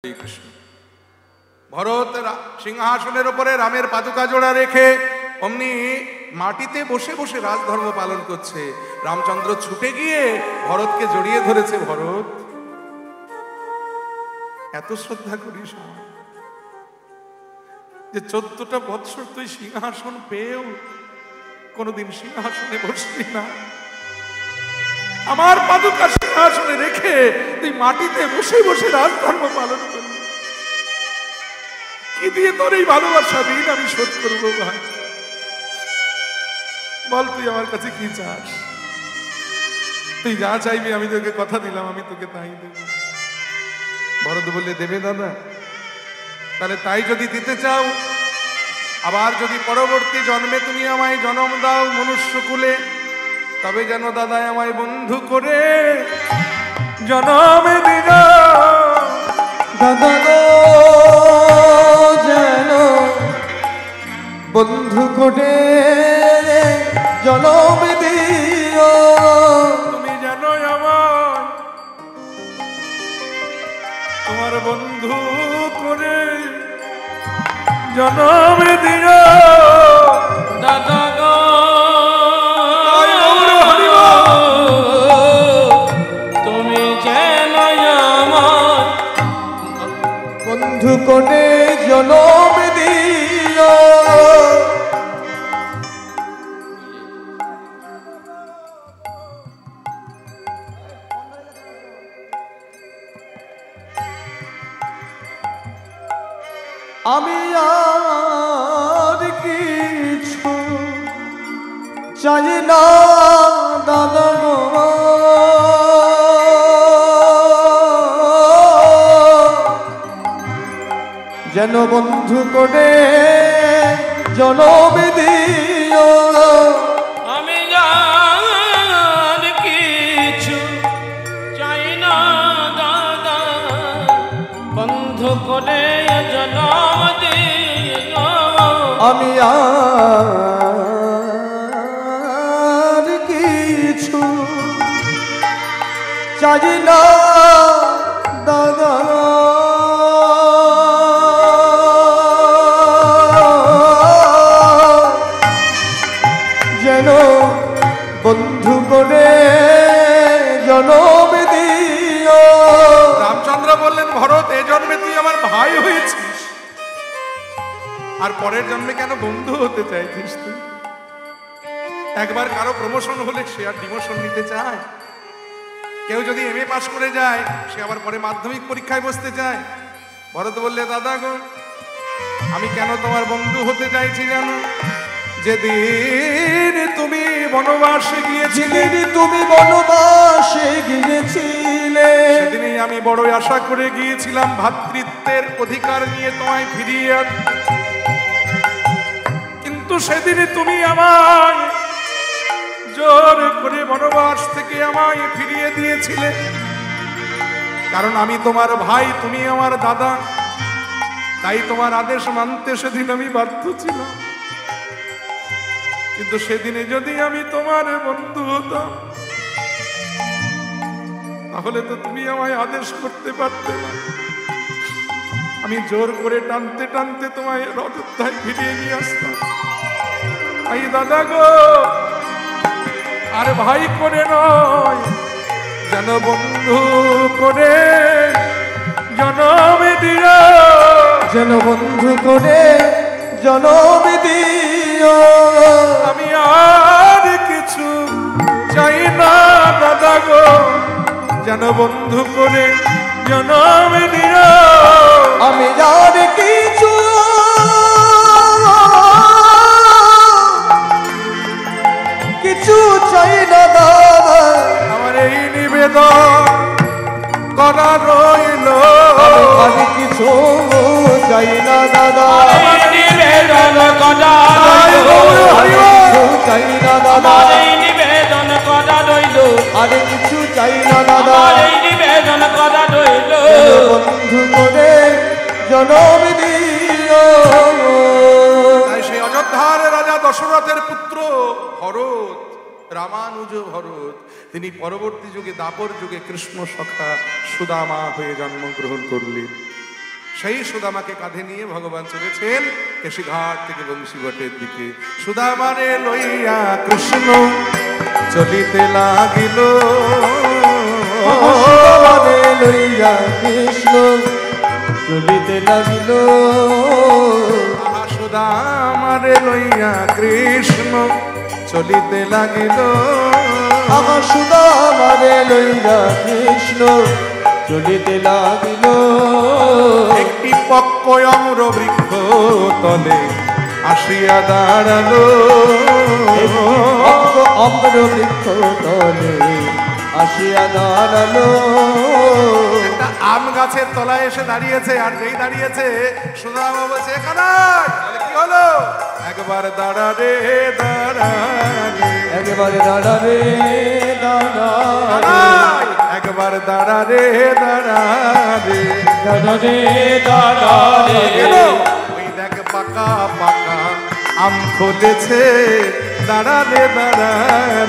কৃষ্ণ। ভরত সিংহাসনের উপরে রামের পাদুকা জোড়া রেখে অমনি মাটিতে বসে বসে রাজধর্ম পালন করছে। রামচন্দ্র ছুটে গিয়ে ভরতকে জড়িয়ে ধরেছে। ভরত, এত শ্রদ্ধা করিস যে 14টা বৎসর তুই সিংহাসন পেয়েও কোনোদিন সিংহাসনে বসলি না। আমার পাদুকা সিংহাসনে রেখে তুই মাটিতে বসে বসে রাজধর্ম পালন করলি। কি দিয়ে তোর এই ভালোবাসা ঋণ আমি শোধ করবো ভাই? বল, তুই আমার কাছে কি চাস? তুই যা চাইবি আমি তোকে কথা দিলাম, আমি তোকে তাই দেব। ভরত বললে, দেবে দাদা? তাহলে তাই যদি দিতে চাও, আবার যদি পরবর্তী জন্মে তুমি আমায় জন্ম দাও মনুষ্যকুলে, তবে যেন দাদা আমায় বন্ধু করে জন্মে দিল। দাদা গো, যেন বন্ধু করে জন্ম দিও। তুমি জানো আমার তোমার বন্ধু করে জন্ম দিও দাদা গো, তুমি যেন আমার বন্ধু করে জন্ম দিও। আমি আর কিছু চাই না দাদা গো, যেন বন্ধু করে জন্ম দিও। আমি আর কিছু চাই না দাদা, বন্ধু করে জন্ম দিও। আমি আর কিছু চাই না দাদা, যেন বন্ধু করে জন্ম দিও। রামচন্দ্র বললেন, ভরত, এ জন্মে তুই আমার ভাই হয়েছিস, আর পরের জন্মে কেন বন্ধু হতে চাইছিস তুই? একবার কারো প্রমোশন হলে সে আর ডিমোশন নিতে চায়? কেউ যদি এমএ পাস করে যায় সে আবার পরে মাধ্যমিক পরীক্ষায় বসতে চায়? ভরত বললে, দাদা গো, আমি কেন তোমার বন্ধু হতে চাইছি জানো? যেদিন তুমি বনবাসে গিয়েছিলে, তুমি বনবাসে গিয়েছিলে, সেদিনই আমি বড় আশা করে গিয়েছিলাম ভ্রাতৃত্বের অধিকার নিয়ে তোমায় ফিরিয়ে আনতে। কিন্তু সেদিনে তুমি আমায় জোর করে বনবাস থেকে আমায় ফিরিয়ে দিয়েছিলে, কারণ আমি তোমার ভাই, তুমি আমার দাদা। তাই তোমার আদেশ মানতে সেদিন আমি বাধ্য ছিলাম। কিন্তু সেদিনে যদি আমি তোমার বন্ধু হতাম, তাহলে তো তুমি আমায় আদেশ করতে পারতে না। আমি জোর করে টানতে টানতে তোমায় অযোধ্যায় ফিরিয়ে নিয়ে আসতাম। তাই দাদা গো, আর ভাই করে নয়, যেন বন্ধু করে জন্ম দিও। যেন বন্ধু করে জন্ম দিও। আমি আর কিছু চাই না দাদা গো, যেন বন্ধু করে জন্ম দিও। আমি আর কিছু কিছু চাই না দাদা, আমার এই নিবেদন করা রইল। আর কিছু চাই না দাদা, এই নিবেদন করা রইল। চাই না দাদা, এই নিবেদন করা রইল। আর কিছু চাই না দাদা, এই নিবেদন করা রইল। বন্ধু করে জন্ম দিও। তাই সেই অযোধ্যার রাজা দশরথের পুত্র ভরত, রামানুজ ভরত, তিনি পরবর্তী যুগে দাপর যুগে কৃষ্ণ সখা সুদামা হয়ে জন্মগ্রহণ করলেন। সেই সুদামাকে কাঁধে নিয়ে ভগবান চলেছেন কেশিঘাট থেকে বংশীবটের দিকে। সুদামারে লইয়া কৃষ্ণ চলিতে লাগিল, সুদামারে লইয়া কৃষ্ণ চলিতে লাগিল। সুদামারে লইয়া কৃষ্ণ চলিতে লাগিল, আমার সুদামারে লইয়া কৃষ্ণ চলিতে লাগিল। একটি পক্ক অম্র বৃক্ষ তলে আসিয়া দাঁড়ালো, অম্র বৃক্ষ তলে আসিয়া দাঁড়ালো। একটা আম গাছের তলায় এসে দাঁড়িয়েছে, আর যেই দাঁড়িয়েছে সুদামা বলছে কানাই, বলে কি হলো? একবার দাঁড়া রে দাঁড়া রে, একেবারে দাঁড়া রে দাঁড়া কানাই, একবার দাঁড়া রে দাঁড়া রে, দাদা রে দাদা রে কেন? ওই দেখ পাকা পাকা আম ফলেছে, দাঁড়া রে দাঁড়া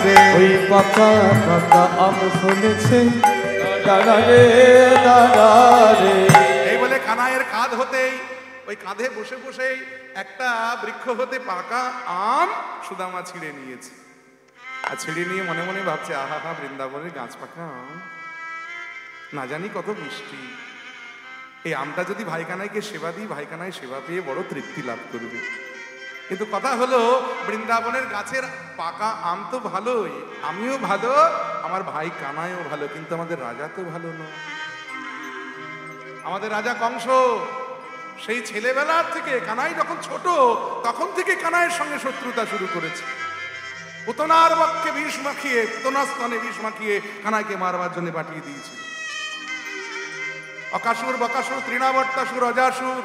রে। ওই পাকা পাকা আম ফলেছে, দাঁড়া রে দাঁড়া রে। এই বলে কানাইয়ের কাঁধ হতেই, ওই কাঁধে বসে বসেই একটা বৃক্ষ হতে পাকা আম সুদামা ছিঁড়ে নিয়েছে। আর ছিঁড়ে নিয়ে মনে মনে ভাবছে, আহা হা, বৃন্দাবনের গাছ পাকা আম, না জানি কত মিষ্টি। এই আমটা যদি ভাই কানাইকে সেবা দিই, ভাই কানাই সেবা পেয়ে বড় তৃপ্তি লাভ করবে। কিন্তু কথা হলো, বৃন্দাবনের গাছের পাকা আম তো ভালোই, আমিও ভালো, আমার ভাই কানাইও ভালো, কিন্তু আমাদের রাজা তো ভালো নয়। আমাদের রাজা কংস সেই ছেলেবেলার থেকে, কানাই যখন ছোট তখন থেকে কানাইয়ের সঙ্গে শত্রুতা শুরু করেছে। পুতনার বক্ষে বিষ মাখিয়ে, পুতনার স্তনে বিষ মাখিয়ে কানাইকে মারবার জন্য পাঠিয়ে দিয়েছে। অকাসুর, বকাসুর, তৃণাবর্তাসুর, অজাসুর,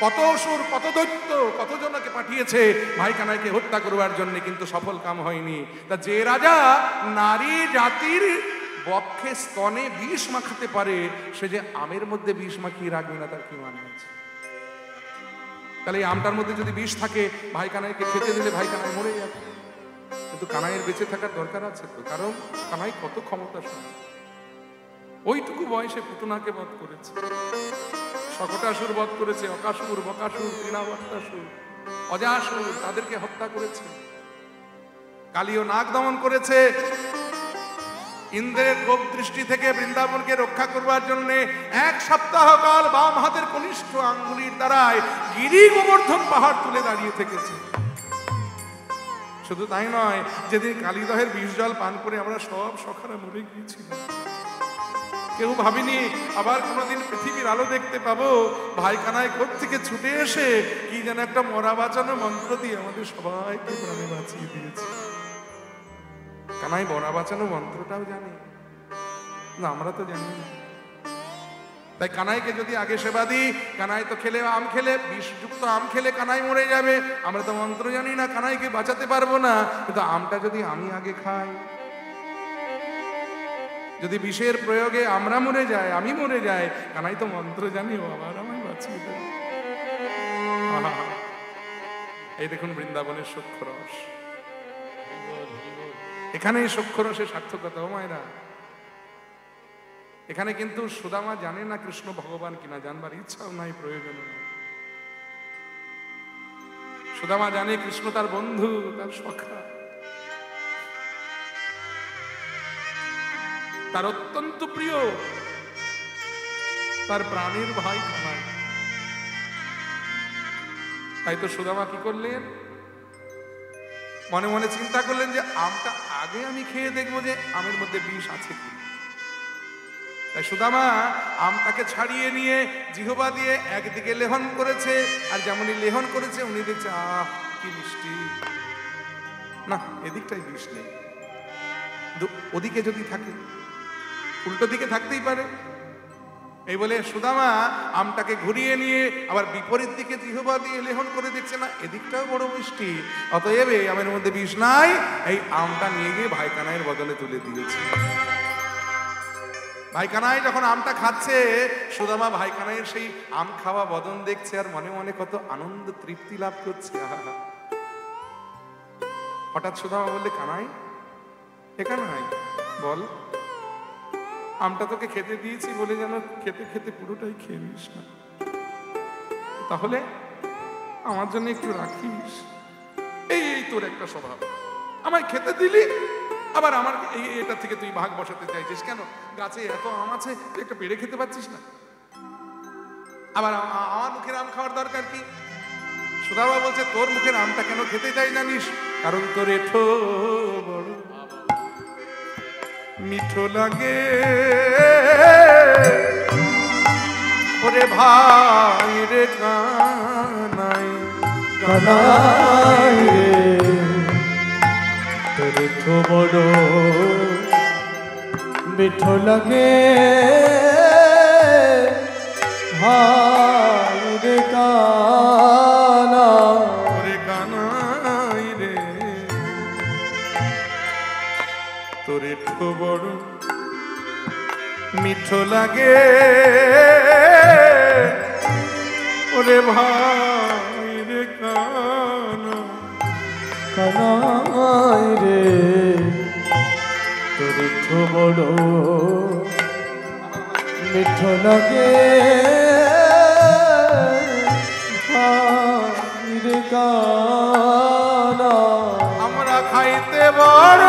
কত অসুর, কত দৈত্য, কতজনকে পাঠিয়েছে ভাই কানাইকে হত্যা করবার জন্য, কিন্তু সফল কাম হয়নি। তা যে রাজা নারী জাতির বক্ষে স্তনে বিষ মাখাতে পারে, সে যে আমের মধ্যে বিষ মাখিয়ে রাখবে না, তার কি মানে আছে? তাহলে এই আমটার মধ্যে যদি বিষ থাকে, ভাই কানাইকে খেতে দিলে ভাই কানাই মরে যাবে। কিন্তু কানাইয়ের বেঁচে থাকার দরকার আছে তো, কারণ কানাই কত ক্ষমতাশালী। ওইটুকু বয়সে পুতনাকে বধ করেছে, শকটাসুর বধ করেছে, অকাসুর, বকাসুর, তৃণাবর্তাসুর, অজাসুর, তাদেরকে হত্যা করেছে। কালীয় নাগ দমন করেছে। ইন্দ্রের কোপ দৃষ্টি থেকে বৃন্দাবনকে রক্ষা করবার জন্য 1 সপ্তাহ কাল বাম হাতের কনিষ্ঠ আঙ্গুলির দ্বারায় গিরি গোবর্ধন পাহাড় তুলে দাঁড়িয়ে থেকেছে। শুধু তাই নয়, যেদিন কালীদহের বিষ জল পান করে আমরা সব সখারা মরে গিয়েছিলাম, কেউ ভাবিনি আবার কোনোদিন পৃথিবীর আলো দেখতে পাবো। ভাই কানাই কোথা থেকে ছুটে এসে কি যেন একটা মরা বাঁচানো মন্ত্র দিয়ে আমাদের সবাইকে প্রাণে বাঁচিয়ে দিয়েছে। কানাই মরা বাঁচানো মন্ত্রটাও জানি না, আমরা তো জানি না। তাই কানাইকে যদি আগে সেবা দিই, কানাই তো খেলে আম খেলে, বিষযুক্ত আম খেলে কানাই মরে যাবে। আমরা তো মন্ত্র জানি না, কানাইকে বাঁচাতে পারবো না। কিন্তু আমটা যদি আমি আগে খাই, যদি বিষের প্রয়োগে আমরা মরে যাই, আমি মরে যাই, কানাই তো মন্ত্র জানি, ও আবার আমায় বাঁচিয়ে দেবে। এই দেখুন বৃন্দাবনের সূক্ষ্ম রস, এখানেই সূক্ষ্ম রসের সার্থকতা। ও মায়েরা, এখানে কিন্তু সুদামা জানে না কৃষ্ণ ভগবান কিনা, জানবার ইচ্ছাও নাই, প্রয়োজন নাই। সুদামা জানে কৃষ্ণ তার বন্ধু, তার সখা, তার অত্যন্ত প্রিয়, তার প্রাণের ভাই কানাই। তাই তো সুদামা কি করলেন, মনে মনে চিন্তা করলেন যে আমটা আগে আমি খেয়ে দেখবো যে আমের মধ্যে বিষ আছে কি। তাই সুদামা আমটাকে ছাড়িয়ে নিয়ে জিহ্বা দিয়ে একদিকে লেহন করেছে, আর যেমনই লেহন করেছে উনি দেখছে, আহ কি মিষ্টি, না এদিকটাই বিষ নেই, ওদিকে যদি থাকে, উল্টো দিকে থাকতেই পারে। এই বলে সুদামা আমটাকে ঘুরিয়ে নিয়ে আবার বিপরীত দিকে জিহ্বা দিয়ে লেহন করে দেখছে, না এদিকটাও বড় মিষ্টি, অতএব এই আমের মধ্যে বিষ নাই। এই আমটা নিয়ে গিয়ে ভাই কানাইয়ের বদলে তুলে দিয়েছে। ভাই কানাই যখন আমটা খাচ্ছে, সুদামা ভাই কানাইয়ের সেই আম খাওয়া বদন দেখছে, আর মনে মনে কত আনন্দ তৃপ্তি লাভ করছে। হঠাৎ সুদামা বললে, কানাই এ কানাই বল, আমটা তোকে খেতে দিয়েছি বলে যেন খেতে খেতে পুরোটাই খেয়ে নিস না, তাহলে আমার জন্য একটু রাখিস। এই এই তোর একটা স্বভাব, আমায় খেতে দিলি আবার আমার এটা থেকে তুই ভাগ বসাতে চাইছিস কেন? গাছে এত আম আছে, তুই একটা পেড়ে খেতে পারছিস না? আবার আমার মুখের আম খাওয়ার দরকার কি? সুধাবা বলছে তোর মুখের আমটা কেন খেতে চাই জানিস? কারণ তোর এঠো বড় মিঠো লাগে ওরে ভাই রে কানাই কানাই রে তোর এঠো বড় মিঠো লাগে ভাই রে কানা ওরে কানাই রে তোর এঠো বড় মিঠো লাগে ওরে ভাই রে কানা কানাই রে তোর এঠো বড় মিঠো লাগে ভাই রে কানা আমরা খাইতে বড়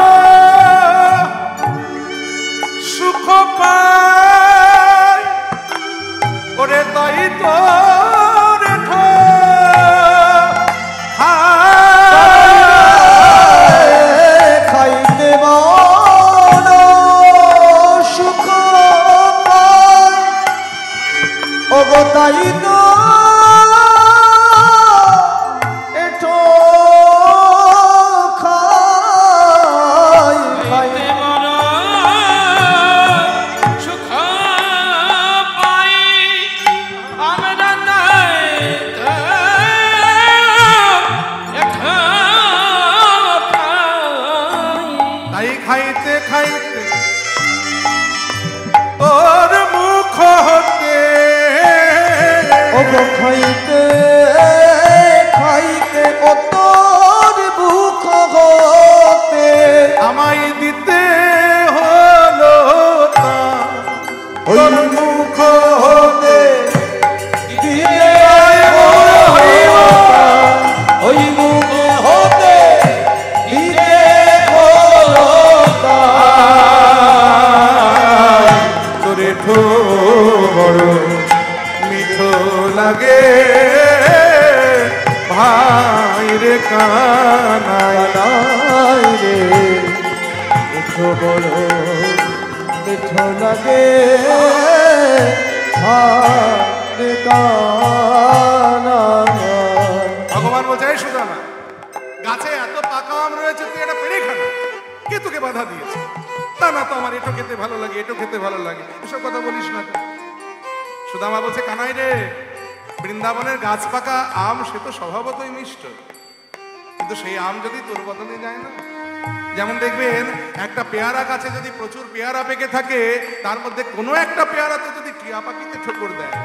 সুখ পাই ওরে তাই তো খাইতে বড় সুখ পাই ওগো তাই তো এঠো খাই খাইতে খাইতে খাইতে তোর মুখ হতে ওগো খাইতে খাইতে ও তোর মুখ হতে আমায় দিতে হলো তা ওই মুখ হতে দিতে ওই মুখ হতে দিতে তোরে ঠো বড় মিঠো লাগে ভাই রে কানাই কানাই রে মিঠো বড় মিঠো লাগে ভাই রে কানাই। ভগবান বলছে এই সুদামা, গাছে এত পাকা আম রয়েছে, তুই এটা পেড়ে খা না। কে তোকে বাধা দিয়েছে? তা না তো আমার এটো খেতে ভালো লাগে, এটো খেতে ভালো লাগে, এসব কথা বলিস না তো। সুদামা বলছে কানাই রে, বৃন্দাবনের গাছ পাকা আম সে তো স্বভাবতই মিষ্ট, কিন্তু সেই আম যদি তোর বদলে যায় না, যেমন দেখবেন একটা পেয়ারা গাছে যদি প্রচুর পেয়ারা পেকে থাকে, তার মধ্যে কোনো একটা পেয়ারাতে যদি টিয়া পাখিতে ঠোকর দেয়,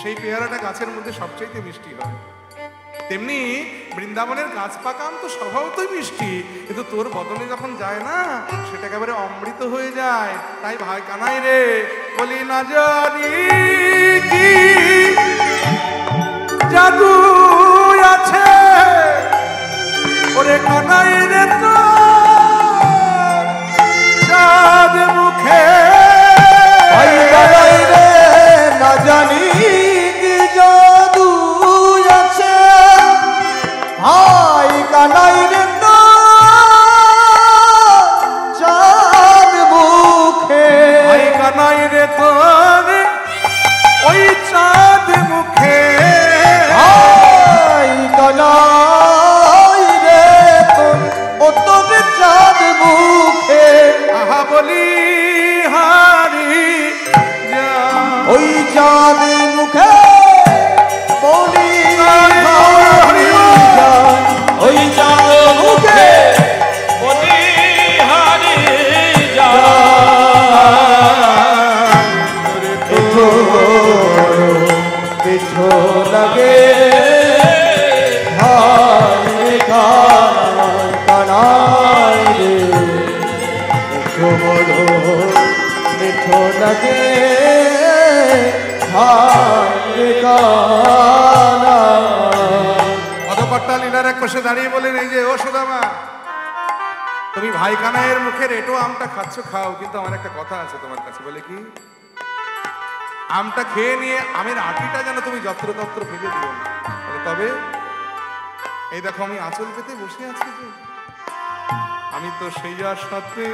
সেই পেয়ারাটা গাছের মধ্যে সবচাইতে মিষ্টি হয়। তেমনি বৃন্দাবনের গাছ পাকা আম তো স্বভাবতই মিষ্টি, কিন্তু তোর বদলে যখন যায় না, সেটা একেবারে অমৃত হয়ে যায়। তাই ভাই কানাই রে বলি না জানি কি জাদু আছে ওরে কানাই রে তো চাঁদ মুখে কানাই রে না জানি কি জাদু আছে হাই কানাই রে তো চাঁদ মুখে ভাই কানাই রে তোর ওই চাঁদ মুখে হাই কানাই রে তোর ও তোর চাঁদ মুখে আহা বলি হারি ওই চাঁদ মুখে বলি হারি যান ওই চাঁদ মুখে বলি হারি যা মিঠো লাগে ভাই কানাই রে মিঠো বড় রে কানা। অধকর্তা লীলার এক পাশে দাঁড়িয়ে বলেন, এই যে ও সুদামা, তুমি ভাই কানাইয়ের মুখের এটো আমটা খাচ্ছ খাও, কিন্তু আমার একটা কথা আছে তোমার কাছে। বলে কি? আমটা খেয়ে নিয়ে আমের আটিটা যেন তুমি যত্রতত্র ফেলে দিও না। বলে তবে? এই দেখো আমি আঁচল পেতে বসে আছি যে, আমি তো সেই আশাতে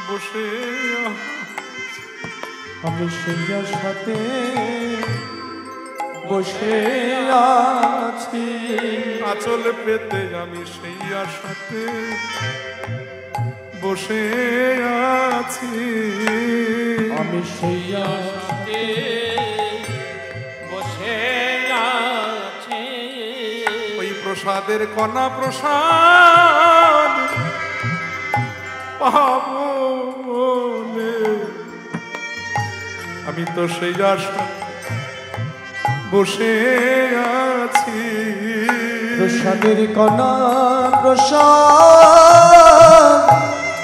বসে আমি সেই আশাতে বসে আছি। আঁচল পেতে আমি সেই আশাতে বসে আছি। আমি সেই আশাতে বসে আছে। ওই প্রসাদের কণা প্রসাদ পাবো বলে আমি তো সেই আশা বসে আছি। প্রসাদের কণা প্রসাদ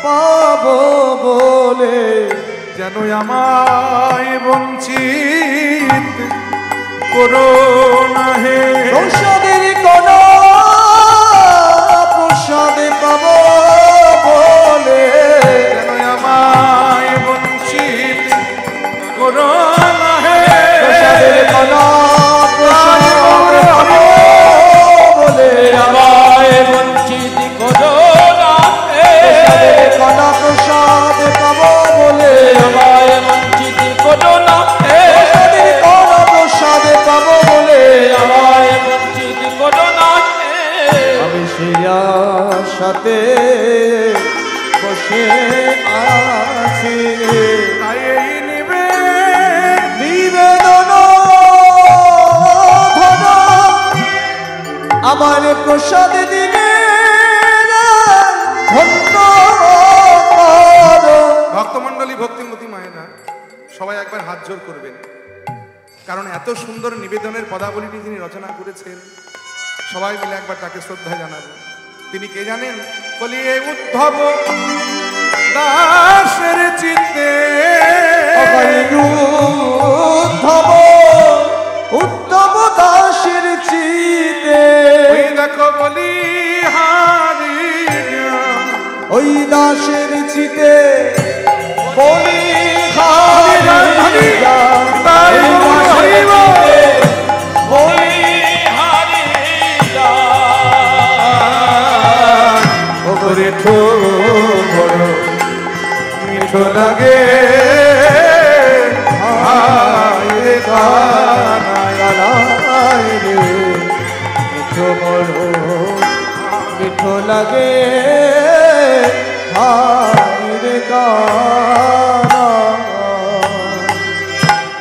পাবো বলে যেন আমায় বঞ্চিত করো না হে। প্রসাদের কণা প্রসাদ পাবো বলে যেন আমায় বঞ্চিত করো না হে। প্রসাদের কণা প্রসাদ পাবো বলে আমায় বঞ্চিত করো না হে। প্রসাদের কণা প্রসাদ পাবো বলে আমায় বঞ্চিত করো না হে। প্রসাদের কণা প্রসাদ পাবো বলে আমায় বঞ্চিত করো না হে। আমি সেই আশাতে বসে আছি। তাই এই নিবে নিবেদন ধন আমার প্রসাদ দিনে ধন্য করো। ভক্তমণ্ডলী, ভক্তিমতী মায়েরা, সবাই একবার হাত জোর করবেন, কারণ এত সুন্দর নিবেদনের পদাবলীটি যিনি রচনা করেছেন, সবাই মিলে একবার তাকে শ্রদ্ধা জানাবো। তিনি কে জানেন? বলি এ উদ্ধব দাসের চিত্তে উদ্ধব উদ্ধব দাসের চিতে ওই দেখো বলি হারি ওই দাসের চিতে বলি হারি তাই হরিব বলি হারি যা। ওরে ঠো বড় মিঠো লাগে হায় রে কানাই। গালায় রে মিঠো বড় মিঠো লাগে হায় রে গানা।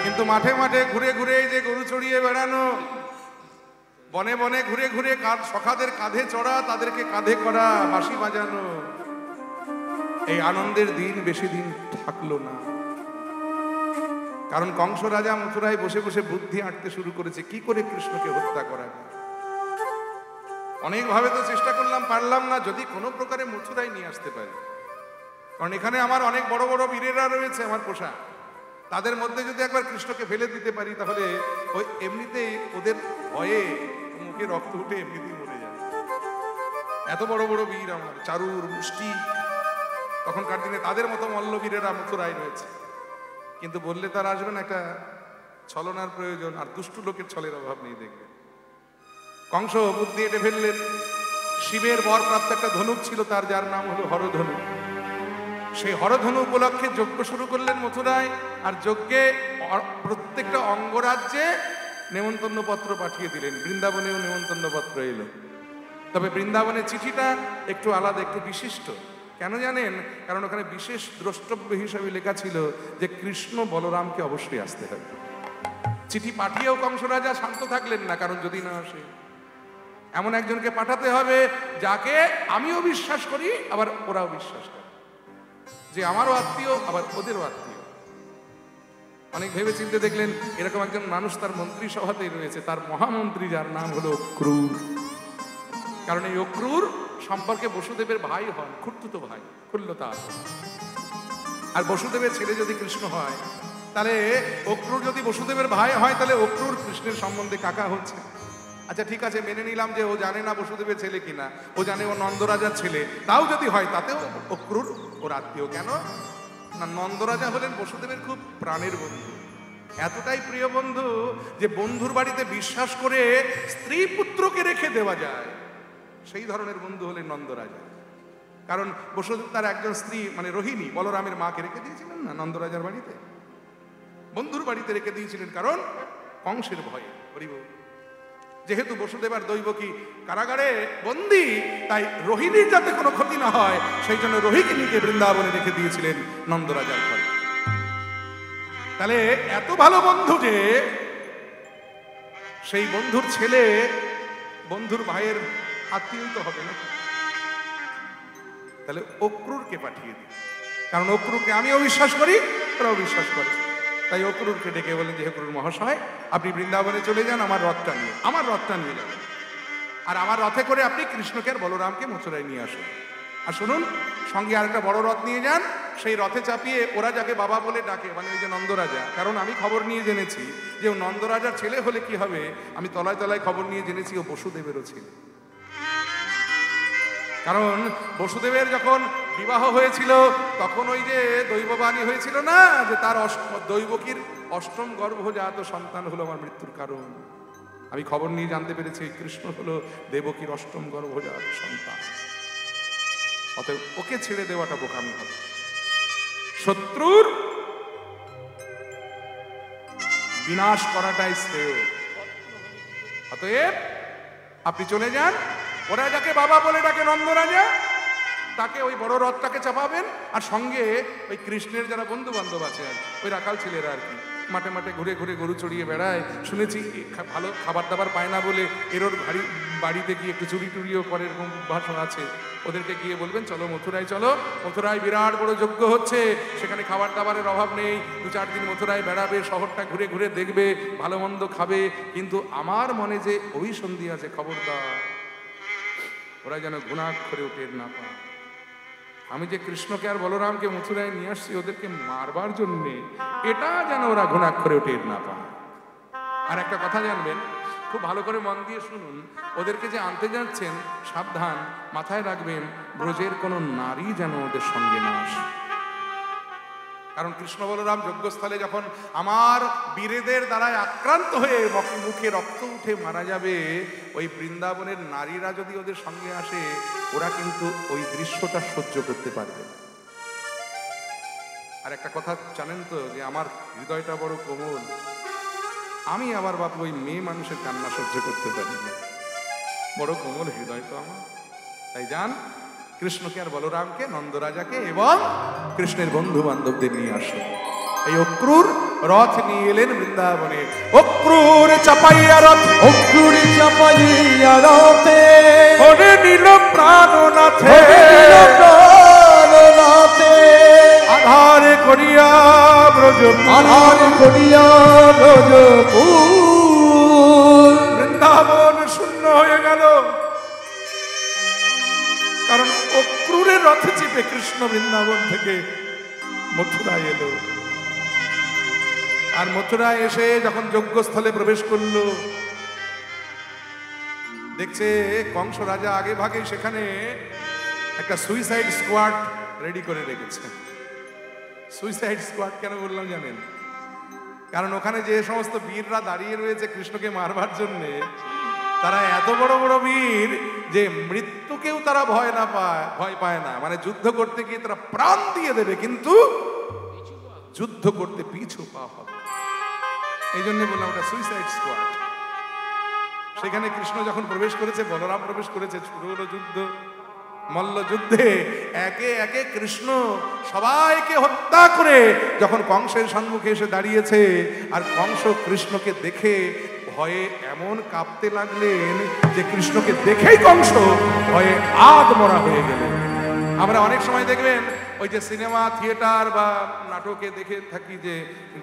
কিন্তু মাঠে মাঠে ঘুরে ঘুরে এই যে গরু চড়িয়ে বেড়ানো, বনে বনে ঘুরে ঘুরে সখাদের কাঁধে চড়া, তাদেরকে কাঁধে করা, বাঁশি বাজানো, এই আনন্দের দিন বেশি দিন থাকলো না। কারণ কংস রাজা মথুরায় বসে বসে বুদ্ধি আঁটতে শুরু করেছে কি করে কৃষ্ণকে হত্যা করা যায়। অনেকভাবে তো চেষ্টা করলাম, পারলাম না। যদি কোনো প্রকারে মথুরায় নিয়ে আসতে পারি, কারণ এখানে আমার অনেক বড় বড় বীরেরা রয়েছে আমার পোষা, তাদের মধ্যে যদি একবার কৃষ্ণকে ফেলে দিতে পারি, তাহলে ওই এমনিতেই ওদের ভয়ে মুখে রক্ত উঠে এমনিতেই মরে যাবে। এত বড় বড় বীর আমার, চারুর, মুষ্টি, তখনকার দিনে তাদের মতো মল্লবীরেরা মথুরায় রয়েছে। কিন্তু বললে তার আসবে না, একটা ছলনার প্রয়োজন, আর দুষ্টু লোকের ছলের অভাব নেই। দেখবে কংস বুদ্ধি এঁটে ফেললেন। শিবের বরপ্রাপ্ত একটা ধনুক ছিল তার, যার নাম হলো হরধনু। সেই হরধনু উপলক্ষে যজ্ঞ শুরু করলেন মথুরায়, আর যজ্ঞে প্রত্যেকটা অঙ্গরাজ্যে নেমন্তন্ন পত্র পাঠিয়ে দিলেন। বৃন্দাবনেও নেমন্তন্ন পত্র এলো, তবে বৃন্দাবনের চিঠিটা একটু আলাদা, একটু বিশিষ্ট। কেন জানেন? কারণ ওখানে বিশেষ দ্রষ্টব্য হিসাবে লেখা ছিল যে কৃষ্ণ বলরামকে অবশ্যই আসতে হবে। চিঠি পাঠিয়েও কংস রাজা শান্ত থাকলেন না, কারণ যদি না আসে, এমন একজনকে পাঠাতে হবে যাকে আমিও বিশ্বাস করি, আবার ওরাও বিশ্বাস করে, যে আমারও আত্মীয় আবার ওদেরও আত্মীয়। অনেক ভেবে চিন্তে দেখলেন এরকম একজন মানুষ তার মন্ত্রী সভাতেই রয়েছে, তার মহামন্ত্রী, যার নাম হলো অক্রূর। কারণ এই অক্রূর সম্পর্কে বসুদেবের ভাই হন, খুড়তুতো ভাই, খুল্লতা। আর বসুদেবের ছেলে যদি কৃষ্ণ হয়, তাহলে অক্রূর যদি বসুদেবের ভাই হয় তাহলে অক্রূর কৃষ্ণের সম্বন্ধে কাকা হচ্ছে। আচ্ছা ঠিক আছে, মেনে নিলাম যে ও জানে না বসুদেবের ছেলে কিনা, ও জানে ও নন্দরাজার ছেলে, তাও যদি হয় তাতেও অক্রূর ওর আত্মীয়। কেন না, নন্দরাজা হলেন বসুদেবের খুব প্রাণের বন্ধু, এতটাই প্রিয় বন্ধু যে বন্ধুর বাড়িতে বিশ্বাস করে স্ত্রী পুত্রকে রেখে দেওয়া যায়, সেই ধরনের বন্ধু হলেন নন্দরাজা। কারণ বসুদেব তার একজন স্ত্রী মানে রোহিণী বলরামের মাকে রেখে দিয়েছিলেন না নন্দরাজার বাড়িতে, বন্ধুর বাড়িতে রেখে দিয়েছিলেন, কারণ কংসের ভয়ে। যেহেতু বসুদেব আর দৈবকী কারাগারে বন্দী, তাই রোহিণীর যাতে কোনো ক্ষতি না হয় সেই জন্য রোহিণীকে বৃন্দাবনে রেখে দিয়েছিলেন নন্দরাজার ঘরে। তাহলে এত ভালো বন্ধু যে সেই বন্ধুর ছেলে বন্ধুর ভাইয়ের আত্মীয় তো হবে না, তাহলে অক্রূরকে পাঠিয়ে দিই, কারণ অক্রূরকে আমিও বিশ্বাস করি, ওরাও বিশ্বাস করে। তাই অক্রূরকে ডেকে বলেন যে অক্রূর মহাশয়, আপনি বৃন্দাবনে চলে যান আমার রথটা নিয়ে যাবেন, আর আমার রথে করে আপনি কৃষ্ণকে আর বলরামকে মথুরায় নিয়ে আসুন। আর শুনুন, সঙ্গে আরেকটা বড় রথ নিয়ে যান, সেই রথে চাপিয়ে ওরা যাকে বাবা বলে ডাকে, মানে ওই যে নন্দরাজা, কারণ আমি খবর নিয়ে জেনেছি যে ও নন্দরাজার ছেলে হলে কি হবে, আমি তলায় তলায় খবর নিয়ে জেনেছি ও বসুদেবেরও ছেলে। কারণ বসুদেবের যখন বিবাহ হয়েছিল তখন ওই যে দৈববাণী হয়েছিল না যে তার দৈবকীর অষ্টম গর্ভজাত সন্তান হলো আমার মৃত্যুর কারণ। আমি খবর নিয়ে জানতে পেরেছি কৃষ্ণ হলো দেবকীর অষ্টম গর্ভজাত সন্তান, অতএব ওকে ছেড়ে দেওয়াটা বোকামি হবে, শত্রুর বিনাশ করাটাই শ্রেয়। অতএব আপনি চলে যান, ওরা যাকে বাবা বলে ডাকে নন্দরাজা, তাকে ওই বড় রথটাকে চাপাবেন, আর সঙ্গে ওই কৃষ্ণের যারা বন্ধু বান্ধব আছে আর ওই রাখাল ছেলেরা আর কি মাঠে মাঠে ঘুরে ঘুরে গরু চড়িয়ে বেড়ায়, শুনেছি ভালো খাবার দাবার পায় না বলে এরোর বাড়িতে গিয়ে একটু চুরি টুরিও করে, এরকম ভাষণ আছে। ওদেরকে গিয়ে বলবেন চলো মথুরায় চলো, মথুরায় বিরাট বড় যজ্ঞ হচ্ছে, সেখানে খাবার দাবারের অভাব নেই, 2-4 দিন মথুরায় বেড়াবে, শহরটা ঘুরে ঘুরে দেখবে, ভালো মন্দ খাবে, কিন্তু আমার মনে যে অভিসন্ধি আছে খবরদার ওরা যেন ঘুণাক্ষরেও টের না পায়। আমি যে কৃষ্ণকে আর বলরামকে মথুরায় নিয়ে আসছি ওদেরকে মারবার জন্যে, এটা যেন ওরা ঘুণাক্ষরেও টের না পায়। আর একটা কথা জানবেন, খুব ভালো করে মন দিয়ে শুনুন, ওদেরকে যে আনতে যাচ্ছেন সাবধান, মাথায় রাখবেন ব্রজের কোনো নারী যেন ওদের সঙ্গে না আসে। কারণ কৃষ্ণ বলরাম যজ্ঞস্থলে যখন আমার বীরেদের দ্বারায় আক্রান্ত হয়ে মুখে রক্ত উঠে মারা যাবে, ওই বৃন্দাবনের নারীরা যদি ওদের সঙ্গে আসে ওরা কিন্তু ওই দৃশ্যটা সহ্য করতে পারবে। আর একটা কথা জানেন তো যে আমার হৃদয়টা বড় কোমল, আমি আবার বাপু ওই মেয়ে মানুষের কান্না সহ্য করতে পারি না, বড় কোমল হৃদয় তো আমার। তাই যান, কৃষ্ণকে আর বলরামকে, নন্দরাজাকে এবং কৃষ্ণের বন্ধু বান্ধবদের নিয়ে আসুন। এই অক্রূর রথ নিয়ে এলেন বৃন্দাবনে। অক্রূর চাপাইয়া রথ, অক্রূর চাপাইয়া রথে ওরে নীল প্রাণনাথে, আধারে করিয়া ব্রজপুর, আধার করিয়া ব্রজপুর। বৃন্দাবন শূন্য হয়ে গেল, কারণ অক্রূরের রথে চেপে কৃষ্ণ বৃন্দাবন থেকে মথুরায় এলো। আর মথুরায় এসে যখন যজ্ঞস্থলে প্রবেশ করলো, দেখছে কংস রাজা আগে ভাগে সেখানে একটা সুইসাইড স্কোয়াড রেডি করে রেখেছে। সুইসাইড স্কোয়াড কেন বললাম জানেন? কারণ ওখানে যে সমস্ত বীররা দাঁড়িয়ে রয়েছে কৃষ্ণকে মারবার জন্যে, তারা এত বড় বড় বীর যে মৃত্যুকেও তারা ভয় পায় না, মানে যুদ্ধ করতে গিয়ে তারা প্রাণ দিয়ে দেবে কিন্তু যুদ্ধ করতে পিছু পা হবে। এই জন্য বললাম ওটা সুইসাইড স্কোয়াড। সেখানে কৃষ্ণ যখন প্রবেশ করেছে, বলরাম প্রবেশ করেছে, শুরু হলো যুদ্ধ। মল্ল যুদ্ধে একে একে কৃষ্ণ সবাইকে হত্যা করে যখন কংসের সম্মুখে এসে দাঁড়িয়েছে, আর কংস কৃষ্ণকে দেখে ভয়ে এমন কাঁপতে লাগলেন যে কৃষ্ণকে দেখেই কংস ভয়ে আধমরা হয়ে গেলেন। আমরা অনেক সময় দেখবেন ওই যে সিনেমা থিয়েটার বা নাটকে দেখে থাকি যে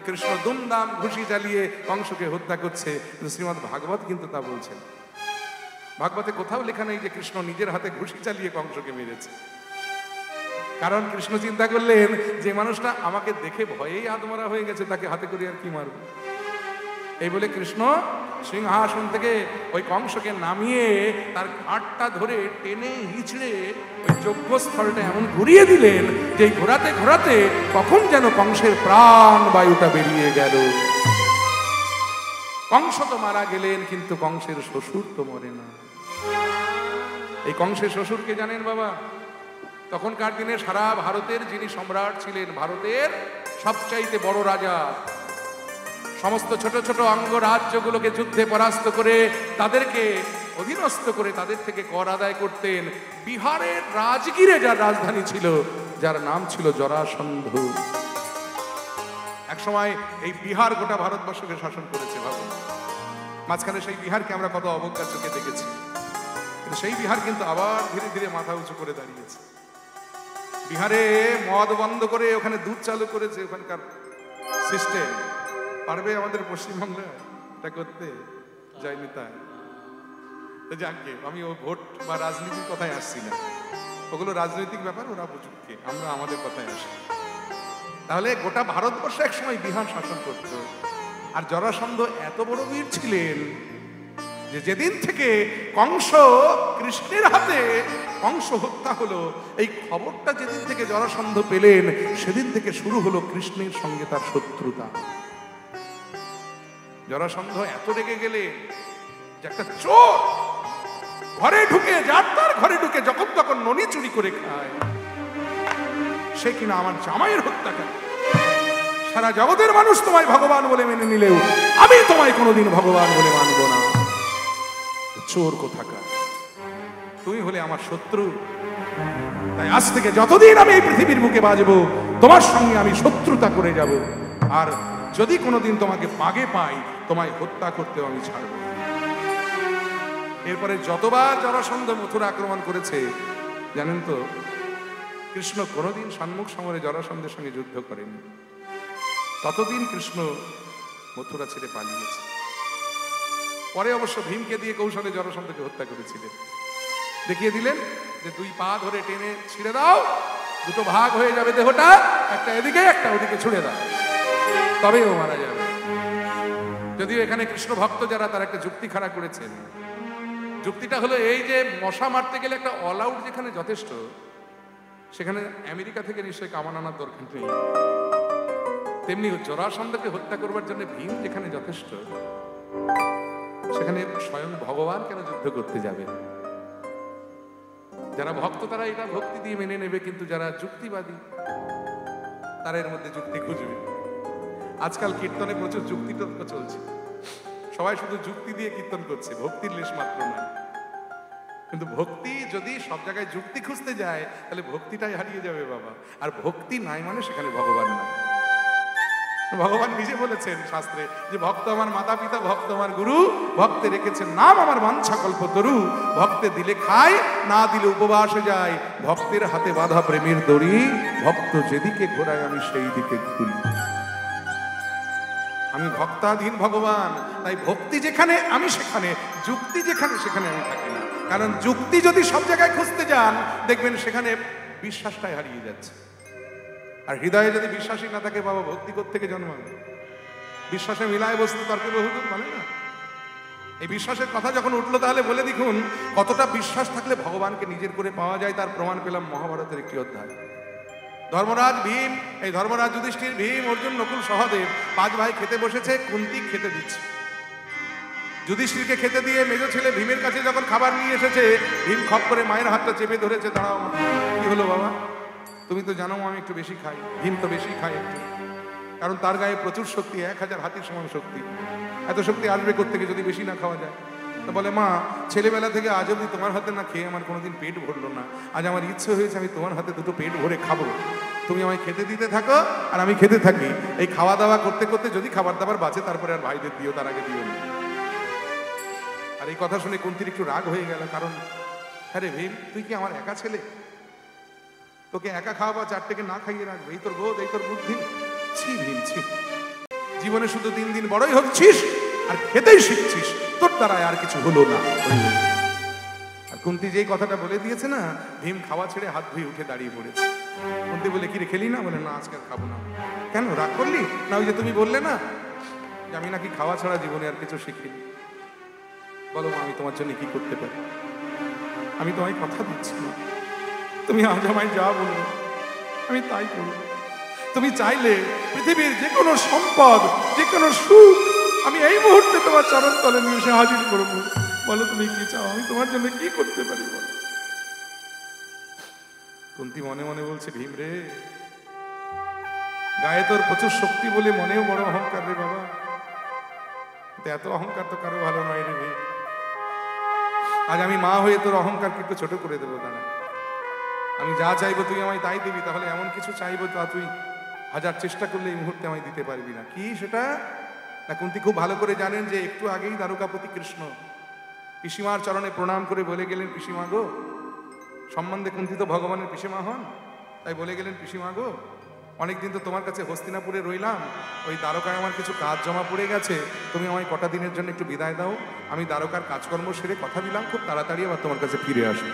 কৃষ্ণ দুমদাম ঘুষি চালিয়ে কংসকে হত্যা করছে, কিন্তু শ্রীমদ্ ভাগবত কিন্তু তা বলছেন। ভাগবতে কোথাও লেখা নেই যে কৃষ্ণ নিজের হাতে ঘুষি চালিয়ে কংসকে মেরেছে। কারণ কৃষ্ণ চিন্তা করলেন যে মানুষটা আমাকে দেখে ভয়েই আদমরা হয়ে গেছে, তাকে হাতে করে আর কি মারব। এই বলে কৃষ্ণ সিংহাসন থেকে ওই কংসকে নামিয়ে তার ঘাটটা ধরে টেনে হিচড়ে ওই যজ্ঞস্থলটা এমন ঘুরিয়ে দিলেন যে ঘোরাতে ঘোরাতে কখন যেন কংসের প্রাণ বায়ুটা বেরিয়ে গেল। কংস তো মারা গেলেন, কিন্তু কংসের শ্বশুর তো মরে না। এই কংসের শ্বশুরকে জানেন বাবা? তখনকার দিনে সারা ভারতের যিনি সম্রাট ছিলেন, ভারতের সবচাইতে বড় রাজা, সমস্ত ছোট ছোট অঙ্গরাজ্যগুলোকে যুদ্ধে পরাস্ত করে তাদেরকে অধীনস্থ করে তাদের থেকে কর আদায় করতেন। বিহারের রাজগীরে যার রাজধানী ছিল, যার নাম ছিল জরাসন্ধ। এক সময় এই বিহার গোটা ভারতবর্ষকে শাসন করেছে। ভাবুন, মাঝখানে সেই বিহারকে আমরা কত অবজ্ঞা চোখে দেখেছি, কিন্তু সেই বিহার কিন্তু আবার ধীরে ধীরে মাথা উঁচু করে দাঁড়িয়েছে। বিহারে মদ বন্ধ করে ওখানে দুধ চালু করেছে ওখানকার সিস্টেম। পারবে আমাদের পশ্চিমবাংলা এটা করতে? যায়নি। তাই তো যাকে আমি ও ভোট বা রাজনীতির কথায় আসছি না, ওগুলো রাজনৈতিক ব্যাপার, ওরা বুঝুককে, আমরা আমাদের কথায় আসি। তাহলে গোটা ভারতবর্ষ এক সময় বিহার শাসন করত। আর জরাসন্ধ এত বড় বীর ছিলেন যে যেদিন থেকে কংস কৃষ্ণের হাতে কংস হত্যা হলো, এই খবরটা যেদিন থেকে জরাসন্ধ পেলেন, সেদিন থেকে শুরু হলো কৃষ্ণের সঙ্গে তার শত্রুতা। জরাসন্ধ এত রেগে গেলে যে একটা চোর ঘরে ঢুকে, যার তার ঘরে ঢুকে যখন তখন ননি চুরি করে খায়, সে কিনা আমার জামাইয়ের হত্যা করে। সারা জগতের মানুষ তোমায় ভগবান বলে মেনে নিলেও আমি তোমায় কোনোদিন ভগবান বলে মানব না। চোর কোথাকার, তুমি হলে আমার শত্রু। তাই আজ থেকে যতদিন আমি এই পৃথিবীর বুকে বাঁচবো, তোমার সঙ্গে আমি শত্রুতা করে যাব। আর যদি কোনোদিন তোমাকে বাগে পাই, তোমায় হত্যা করতেও আমি ছাড়ব। এরপরে যতবার জরাসন্ধ মথুরা আক্রমণ করেছে জানেন তো, কৃষ্ণ কোনোদিন সম্মুখ সমরে জরাসন্ধের সঙ্গে যুদ্ধ করেনি। ততদিন কৃষ্ণ মথুরা ছেড়ে পালিয়েছে। পরে অবশ্য ভীমকে দিয়ে কৌশলে জরাসন্ধকে হত্যা করেছিলেন। দেখিয়ে দিলেন যে দুই পা ধরে টেনে ছিঁড়ে দাও, দুটো ভাগ হয়ে যাবে দেহটা, একটা এদিকে একটা ওদিকে ছুড়ে দাও, তবেই ও মারা যাবে। যদিও এখানে কৃষ্ণ ভক্ত যারা, তারা একটা যুক্তি খাড়া করেছেন। যুক্তিটা হলো এই যে মশা মারতে গেলে একটা অল আউট যেখানে যথেষ্ট, সেখানে আমেরিকা থেকে নিশ্চয়ই কামান আনার দরকার নেই। তেমনি জরাসন্ধকে হত্যা করবার জন্য ভীম যেখানে যথেষ্ট, সেখানে স্বয়ং ভগবান কেন যুদ্ধ করতে যাবে? যারা ভক্ত তারা এটা ভক্তি দিয়ে মেনে নেবে, কিন্তু যারা যুক্তিবাদী তারা এর মধ্যে যুক্তি খুঁজবে। আজকাল কীর্তনে প্রচুর যুক্তি তর্ক চলছে, সবাই শুধু যুক্তি দিয়ে কীর্তন করছে, ভক্তির লেশ মাত্র নয়। কিন্তু ভক্তি যদি সব জায়গায় যুক্তি খুঁজতে যায়, তাহলে ভক্তিটাই হারিয়ে যাবে বাবা। আর ভক্তি নাই মানে সেখানে ভগবান নাই। ভগবান নিজে বলেছেন শাস্ত্রে যে ভক্ত আমার মাতা পিতা, ভক্ত আমার গুরু, ভক্তে রেখেছেন নাম আমার বাঞ্ছা কল্পতরু। ভক্তে দিলে খায়, না দিলে উপবাসে যায়, ভক্তের হাতে বাঁধা প্রেমের দড়ি, ভক্ত যেদিকে ঘোরায় আমি সেই দিকে ঘুরি। আমি ভক্তাধীন ভগবান, তাই ভক্তি যেখানে আমি সেখানে, যুক্তি যেখানে সেখানে আমি থাকি না। কারণ যুক্তি যদি সব জায়গায় খুঁজতে যান, দেখবেন সেখানে বিশ্বাসটাই হারিয়ে যাচ্ছে। আর হৃদয়ে যদি বিশ্বাসই না থাকে বাবা, ভক্তি কোত্থেকে জন্মাবে? বিশ্বাসে মিলায় বস্তু তর্কে বহুদূর বলে না। এই বিশ্বাসের কথা যখন উঠলো, তাহলে বলে দেখুন কতটা বিশ্বাস থাকলে ভগবানকে নিজের করে পাওয়া যায়। তার প্রমাণ পেলাম মহাভারতের একটি অধ্যায়। ধর্মরাজ ভীম, এই ধর্মরাজ যুধিষ্ঠির, ভীম, অর্জুন, নকুল, সহদেব 5 ভাই খেতে বসেছে। কুন্তী খেতে দিচ্ছে, যুধিষ্ঠিরকে খেতে দিয়ে মেজো ছেলে ভীমের কাছে যখন খাবার নিয়ে এসেছে, ভীম খপ করে মায়ের হাতটা চেপে ধরেছে। দাঁড়াও, কি হলো বাবা? তুমি তো জানো আমি একটু বেশি খাই। ভীম তো বেশি খায় একটু, কারণ তার গায়ে প্রচুর শক্তি, 1000 হাতির সমান শক্তি। এত শক্তি আসবে কোত্থেকে যদি বেশি না খাওয়া যায়? তো বলে, মা, ছেলেবেলা থেকে আজ অব্দি তোমার হাতে না খেয়ে আমার কোনোদিন পেট ভরলো না। আজ আমার ইচ্ছে হয়েছে আমি তোমার হাতে দুটো পেট ভরে খাবো। তুমি আমায় খেতে দিতে থাকো আর আমি খেতে থাকি। এই খাওয়া দাওয়া করতে করতে যদি খাবার দাবার বাঁচে, তারপরে আর ভাইদের দিও, তার আগে দিও না। আর এই কথা শুনে কুন্তীর একটু রাগ হয়ে গেল। কারণ আরে ভীম, তুই কি আমার একা ছেলে? তোকে একা খাওয়াবা, 4টেকে না খাইয়ে রাখবে, এই তোর বোধ, এই তোর বুদ্ধি? ছি ভীম, ছি। জীবনে শুধু দিন দিন বড়ই হচ্ছিস আর খেতেই শিখছিস, তোর দ্বারায় আর কিছু হলো না। আর কুন্তী যেই কথাটা বলে দিয়েছে না, ভীম খাওয়া ছেড়ে হাত ধুয়ে উঠে দাঁড়িয়ে পড়েছে। কুন্তি বলে, কি রে খেলি না? বলে, না আজকে আর খাবো না। কেন, রাগ করলি? না ওই যে তুমি বললে না যে আমি নাকি খাওয়া ছাড়া জীবনে আর কিছু শিখিনি। বলো মা, আমি তোমার জন্য কি করতে পারি? আমি তোমায় কথা দিচ্ছি না, তুমি আজ আমায় যা বলবে আমি তাই করব। তুমি চাইলে পৃথিবীর যে কোনো সম্পদ, যে কোনো সুখ আমি এই মুহূর্তে তোমার চরণ তলে নিয়ে এসে হাজির করবো। বলো তুমি কি চাও, আমি তোমার জন্য কি করতে পারি বলো। কুন্তি মনে মনে বলছে, ভীম রে, গায়ে তোর প্রচুর শক্তি বলে মনেও বড় অহংকার রে বাবা। এত অহংকার তো কারো ভালো নয় রে ভীম। আজ আমি মা হয়ে তোর অহংকার কিন্তু ছোট করে দেবো। দাঁড়া, আমি যা চাইবো তুই আমায় তাই দিবি। তাহলে এমন কিছু চাইবো তা তুই হাজার চেষ্টা করলে এই মুহূর্তে আমায় দিতে পারবি না। কি সেটা? না, কুন্তি খুব ভালো করে জানেন যে একটু আগেই দ্বারকাপতি কৃষ্ণ পিসিমার চরণে প্রণাম করে বলে গেলেন, পিসিমা গো, সম্বন্ধে কুন্তি তো ভগবানের পিসিমা হন, তাই বলে গেলেন, পিসিমা গো, অনেকদিন তো তোমার কাছে হস্তিনাপুরে রইলাম, ওই দ্বারকায় আমার কিছু কাজ জমা পড়ে গেছে, তুমি আমায় কটা দিনের জন্য একটু বিদায় দাও। আমি দ্বারকার কাজকর্ম সেরে কথা দিলাম খুব তাড়াতাড়ি আবার তোমার কাছে ফিরে আসবো।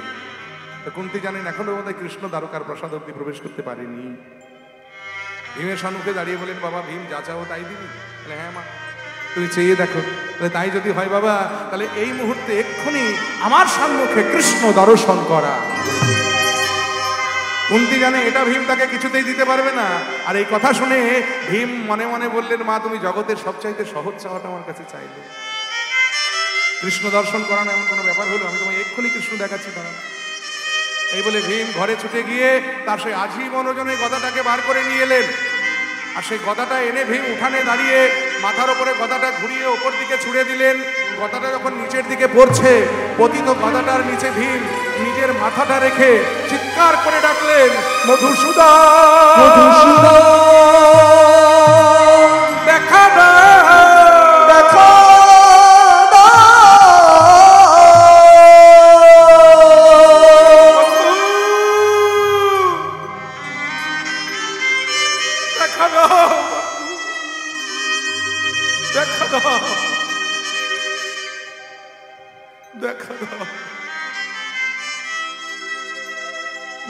তো কুন্তি জানেন এখনো বোধহয় কৃষ্ণ দ্বারকার প্রাসাদ অব্দি প্রবেশ করতে পারেনি। ভীমের সম্মুখে দাঁড়িয়ে বলেন, বাবা ভীম, যা চাও তাই দিবি? বলে, হ্যাঁ মা, তুমি চেয়ে দেখো। তাহলে তাই যদি হয় বাবা, তাহলে এই মুহূর্তে এক্ষুনি আমার সম্মুখে কৃষ্ণ দর্শন করা। কুন্তি জানে এটা ভীম তাকে কিছুতেই দিতে পারবে না। আর এই কথা শুনে ভীম মনে মনে বললেন, মা তুমি জগতের সবচাইতে সহজ চাওয়াটা আমার কাছে চাইলে। কৃষ্ণ দর্শন করানো এমন কোনো ব্যাপার হলো? আমি তোমায় এক্ষুনি কৃষ্ণ দেখাচ্ছি, দাঁড়া। এই বলে ভীম ঘরে ছুটে গিয়ে তার সেই আজীবন ওজনের গদাটাকে বার করে নিয়ে এলেন। আর সেই গদাটা এনে ভীম উঠানে দাঁড়িয়ে মাথার ওপরে গদাটা ঘুরিয়ে ওপর দিকে ছুড়ে দিলেন। গদাটা যখন নিচের দিকে পড়ছে, পতিত গদাটার নিচে ভীম নিজের মাথাটা রেখে চিৎকার করে ডাকলেন, মধুসূদন, মধুসূদন দেখা না, দেখা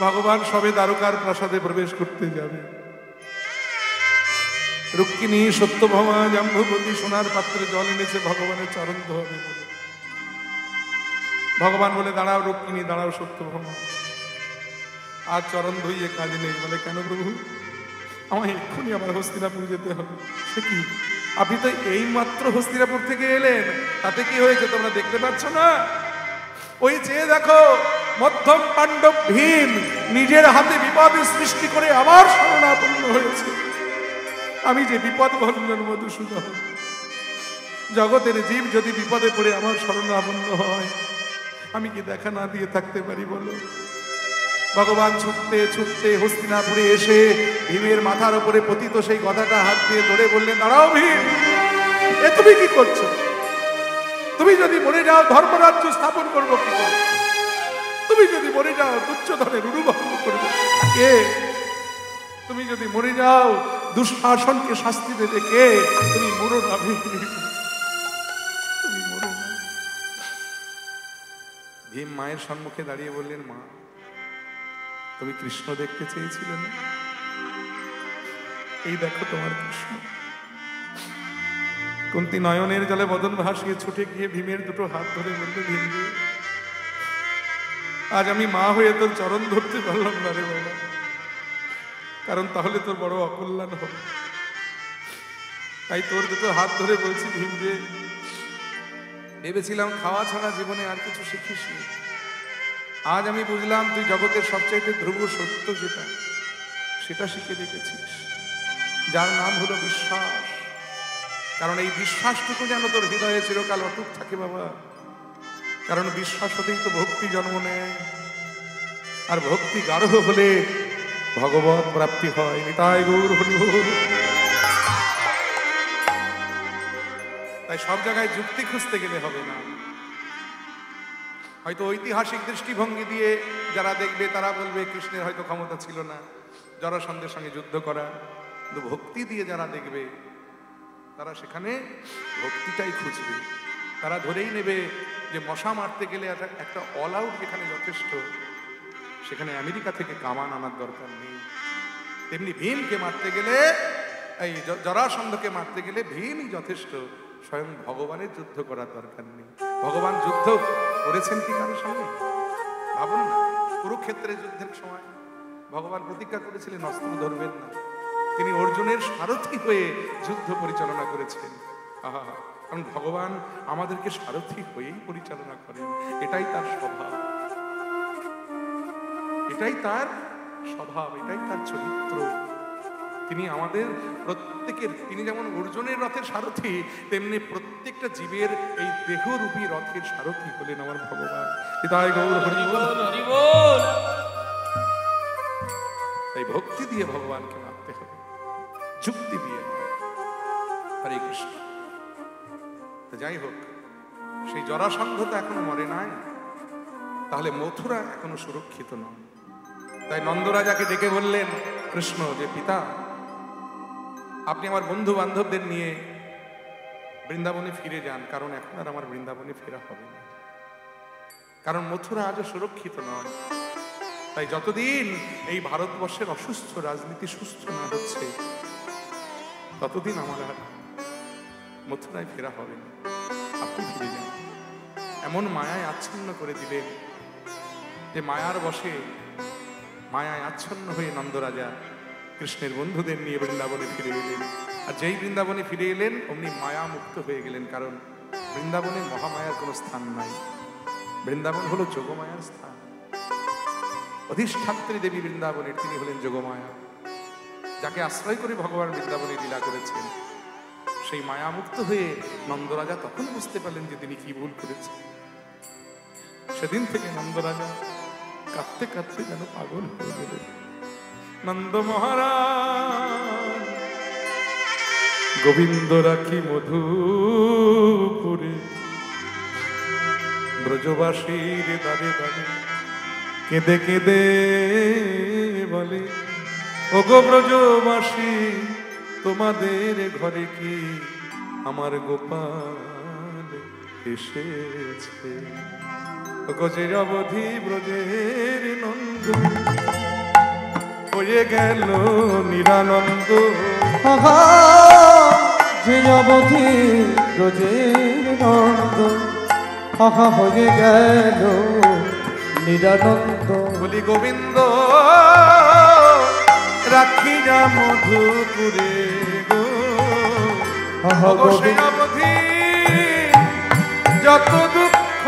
ভগবান সবে দ্বারকার প্রাসাদে প্রবেশ করতে যাবে। রুক্মিণী সত্যভামা জাম্বুবতী সোনার পাত্রে জল এনেছে ভগবানের চরণ ধোয়াবে বলে। ভগবান বলে, দাঁড়াও রুক্মিণী, দাঁড়াও সত্যভামা, আর চরণ ধুইয়ে কাজ নেই। বলে, কেন প্রভু? আমায় এক্ষুনি আবার হস্তিনাপুর যেতে হবে। সে কি, আপনি তো এই মাত্র হস্তিনাপুর থেকে এলেন, তাতে কি হয়েছে তোমরা দেখতে পাচ্ছ না? ওই চেয়ে দেখো, মধ্যম পাণ্ডব ভীম নিজের হাতে বিপদ সৃষ্টি করে আমার শরণাপন্ন হয়েছে। আমি যে বিপদ বন্ধন মধুসূদন, জগতের জীব যদি বিপদে পড়ে আমার শরণাপন্ন হয়, আমি কি দেখা না দিয়ে থাকতে পারি বলো? ভগবান ছুটতে ছুটতে হস্তিনাপুরে এসে ভীমের মাথার উপরে পতিত সেই গদাটা হাত দিয়ে ধরে বললেন, দাঁড়াও ভীম, এ তুমি কি করছো? তুমি যদি মরে যাও ধর্মরাজ্য স্থাপন করবো কি করে? তুমি যদি মরে যাও দুর্যোধনের উরুভঙ্গ করবে কে? তুমি যদি মরে যাও দুঃশাসনকে শাস্তি দেবে কে? তুমি মরো না ভীম, তুমি মরো না। ভীম মায়ের সম্মুখে দাঁড়িয়ে বললেন, মা তুমি কৃষ্ণ দেখতে চেয়েছিলে না? এই দেখো তোমার কৃষ্ণ। কুন্তি নয়নের জলে বদন ভাসিয়ে ছুটে গিয়ে ভীমের দুটো হাত ধরে বললে, ভীম রে, আজ আমি মা হয়ে তোর চরণ ধরতে পারলাম না রে বাবা, কারণ তাহলে তোর বড় অকল্যাণ হবে। তাই তোর দুটো হাত ধরে বলছি, ভীম রে, ভেবেছিলাম খাওয়া ছাড়া জীবনে আর কিছু শিখিস। আজ আমি বুঝলাম তুই জগতের সবচাইতে ধ্রুব সত্য যেটা, সেটা শিখে রেখেছিস, যার নাম হলো বিশ্বাস। কারণ এই বিশ্বাসটুকু যেন তোর হৃদয়ে চিরকাল অটুট থাকে বাবা। কারণ বিশ্বাস হতেই তো ভক্তি জন্ম নেয়, আর ভক্তি গাঢ় হলে ভগবত প্রাপ্তি হয়। নিতাই গৌর হরি বল। তাই সব জায়গায় যুক্তি খুঁজতে গেলে হবে না। হয়তো ঐতিহাসিক দৃষ্টিভঙ্গি দিয়ে যারা দেখবে তারা বলবে কৃষ্ণের হয়তো ক্ষমতা ছিল না জরাসন্ধের সঙ্গে যুদ্ধ করা, কিন্তু ভক্তি দিয়ে যারা দেখবে তারা সেখানে ভক্তিটাই খুঁজবে। তারা ধরেই নেবে যে মশা মারতে গেলে একটা অল আউট যেখানে যথেষ্ট, সেখানে আমেরিকা থেকে কামান আনার দরকার নেই। তেমনি ভীমকে মারতে গেলে, এই জরাসন্ধকে মারতে গেলে ভীমই যথেষ্ট, স্বয়ং ভগবানের যুদ্ধ করার দরকার নেই। ভগবান যুদ্ধ করেছেন কি কারোর সঙ্গে? ভাবুন না, কুরুক্ষেত্রের যুদ্ধের সময় ভগবান প্রতিজ্ঞা করেছিলেন অস্ত্র ধরবেন না। তিনি অর্জুনের সারথি হয়ে যুদ্ধ পরিচালনা করেছেন। আহা, কারণ ভগবান আমাদেরকে সারথি হয়েই পরিচালনা করেন। এটাই তার স্বভাব, এটাই তার স্বভাব, এটাই তার চরিত্র। তিনি আমাদের প্রত্যেকের, তিনি যেমন অর্জুনের রথের সারথি, তেমনি প্রত্যেকটা জীবের এই দেহরূপী রথের সারথি হলেন আমার ভগবান। হৃদয় গৌর হরি বল, হরি বল। তাই ভক্তি দিয়ে ভগবানকে মানতে হবে, যুক্তি দিয়ে। হরে কৃষ্ণ। যাই হোক, সেই জরাসন্ধ তো এখনো মরে নাই, তাহলে মথুরা এখনো সুরক্ষিত নয়। তাই নন্দরাজাকে ডেকে বললেন কৃষ্ণ যে, পিতা, আপনি আমার বন্ধু বান্ধবদের নিয়ে বৃন্দাবনে ফিরে যান, কারণ এখন আর আমার বৃন্দাবনে ফেরা হবে না, কারণ মথুরা আজও সুরক্ষিত নয়। তাই যতদিন এই ভারতবর্ষের অসুস্থ রাজনীতি সুস্থ না হচ্ছে, ততদিন আমার আর মথুরায় ফেরা হবে না, আপনি ফিরে যান। এমন মায়ায় আচ্ছন্ন করে দিলেন যে মায়ার বশে, মায়ায় আচ্ছন্ন হয়ে নন্দরাজা কৃষ্ণের বন্ধুদের নিয়ে বৃন্দাবনে ফিরে এলেন। আর যেই বৃন্দাবনে ফিরে এলেন, অমনি মায়া মুক্ত হয়ে গেলেন, কারণ বৃন্দাবনে মহামায়ার কোনো স্থান নাই। বৃন্দাবন হলো যোগমায়ার স্থান। অধিষ্ঠাত্রী দেবী বৃন্দাবনের, তিনি হলেন যোগমায়া, যাকে আশ্রয় করে ভগবান বৃন্দাবনে লীলা করেছেন। সেই মায়া মুক্ত হয়ে নন্দরাজা তখন বুঝতে পারলেন যে তিনি কি ভুল করেছেন। সেদিন থেকে নন্দরাজা কাঁদতে কাঁদতে যেন পাগল হয়ে গেলেন। নন্দ মহারাজ গোবিন্দ রাখি মধুপুরে, ব্রজবাসীর দাঁড়ে দাঁড়ে কেঁদে কেঁদে বলে, ওগো ব্রজবাসী, তোমাদের ঘরে কি আমার গোপাল এসেছে? গজের অবধি ব্রজের নন্দ হয়ে গেল নিরানন্দ। যে অবধি ব্রজের নন্দ হয়ে গেল নিরানন্দ। বলি গোবিন্দ রাখি যা মধুপুরে গো, সে অবধি যত দুঃখ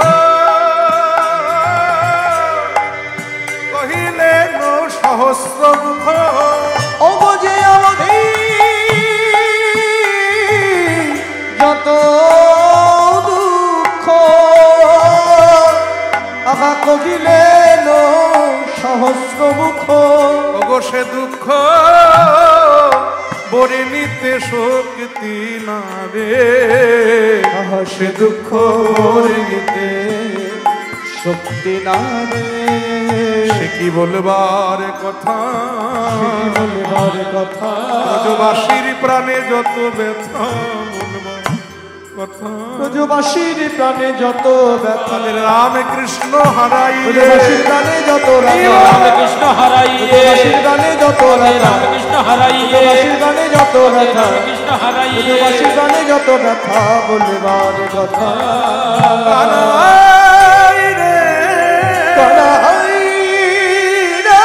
কহিলেন সহস্র দুঃখ। ওগো যে অবধি যত দুঃখ আহা কহিলেন সহস্র মুখ। ওগো সে দুঃখ বরে নিতে শক্তি না রে, আহা সে দুঃখ বরে নিতে শক্তি না রে। সে কি বলবার কথা, বলবার কথা, ব্রজবাসীর প্রাণে যত ব্যথা বলবার কথা। ব্রজবাসীর প্রাণে যত ব্যথা, রামকৃষ্ণ হারাইলে, ব্রজবাসীর প্রাণে যত রামকৃষ্ণ হারাইয়ে, ব্রজবাসীর প্রাণে যত রামকৃষ্ণ হারাইয়ে, ব্রজবাসীর প্রাণে যত ব্যথা, রামকৃষ্ণ হারাইয়ে, ব্রজবাসীর প্রাণে যত ব্যথা বলবার কথা। কানাই রে, কানাই রে।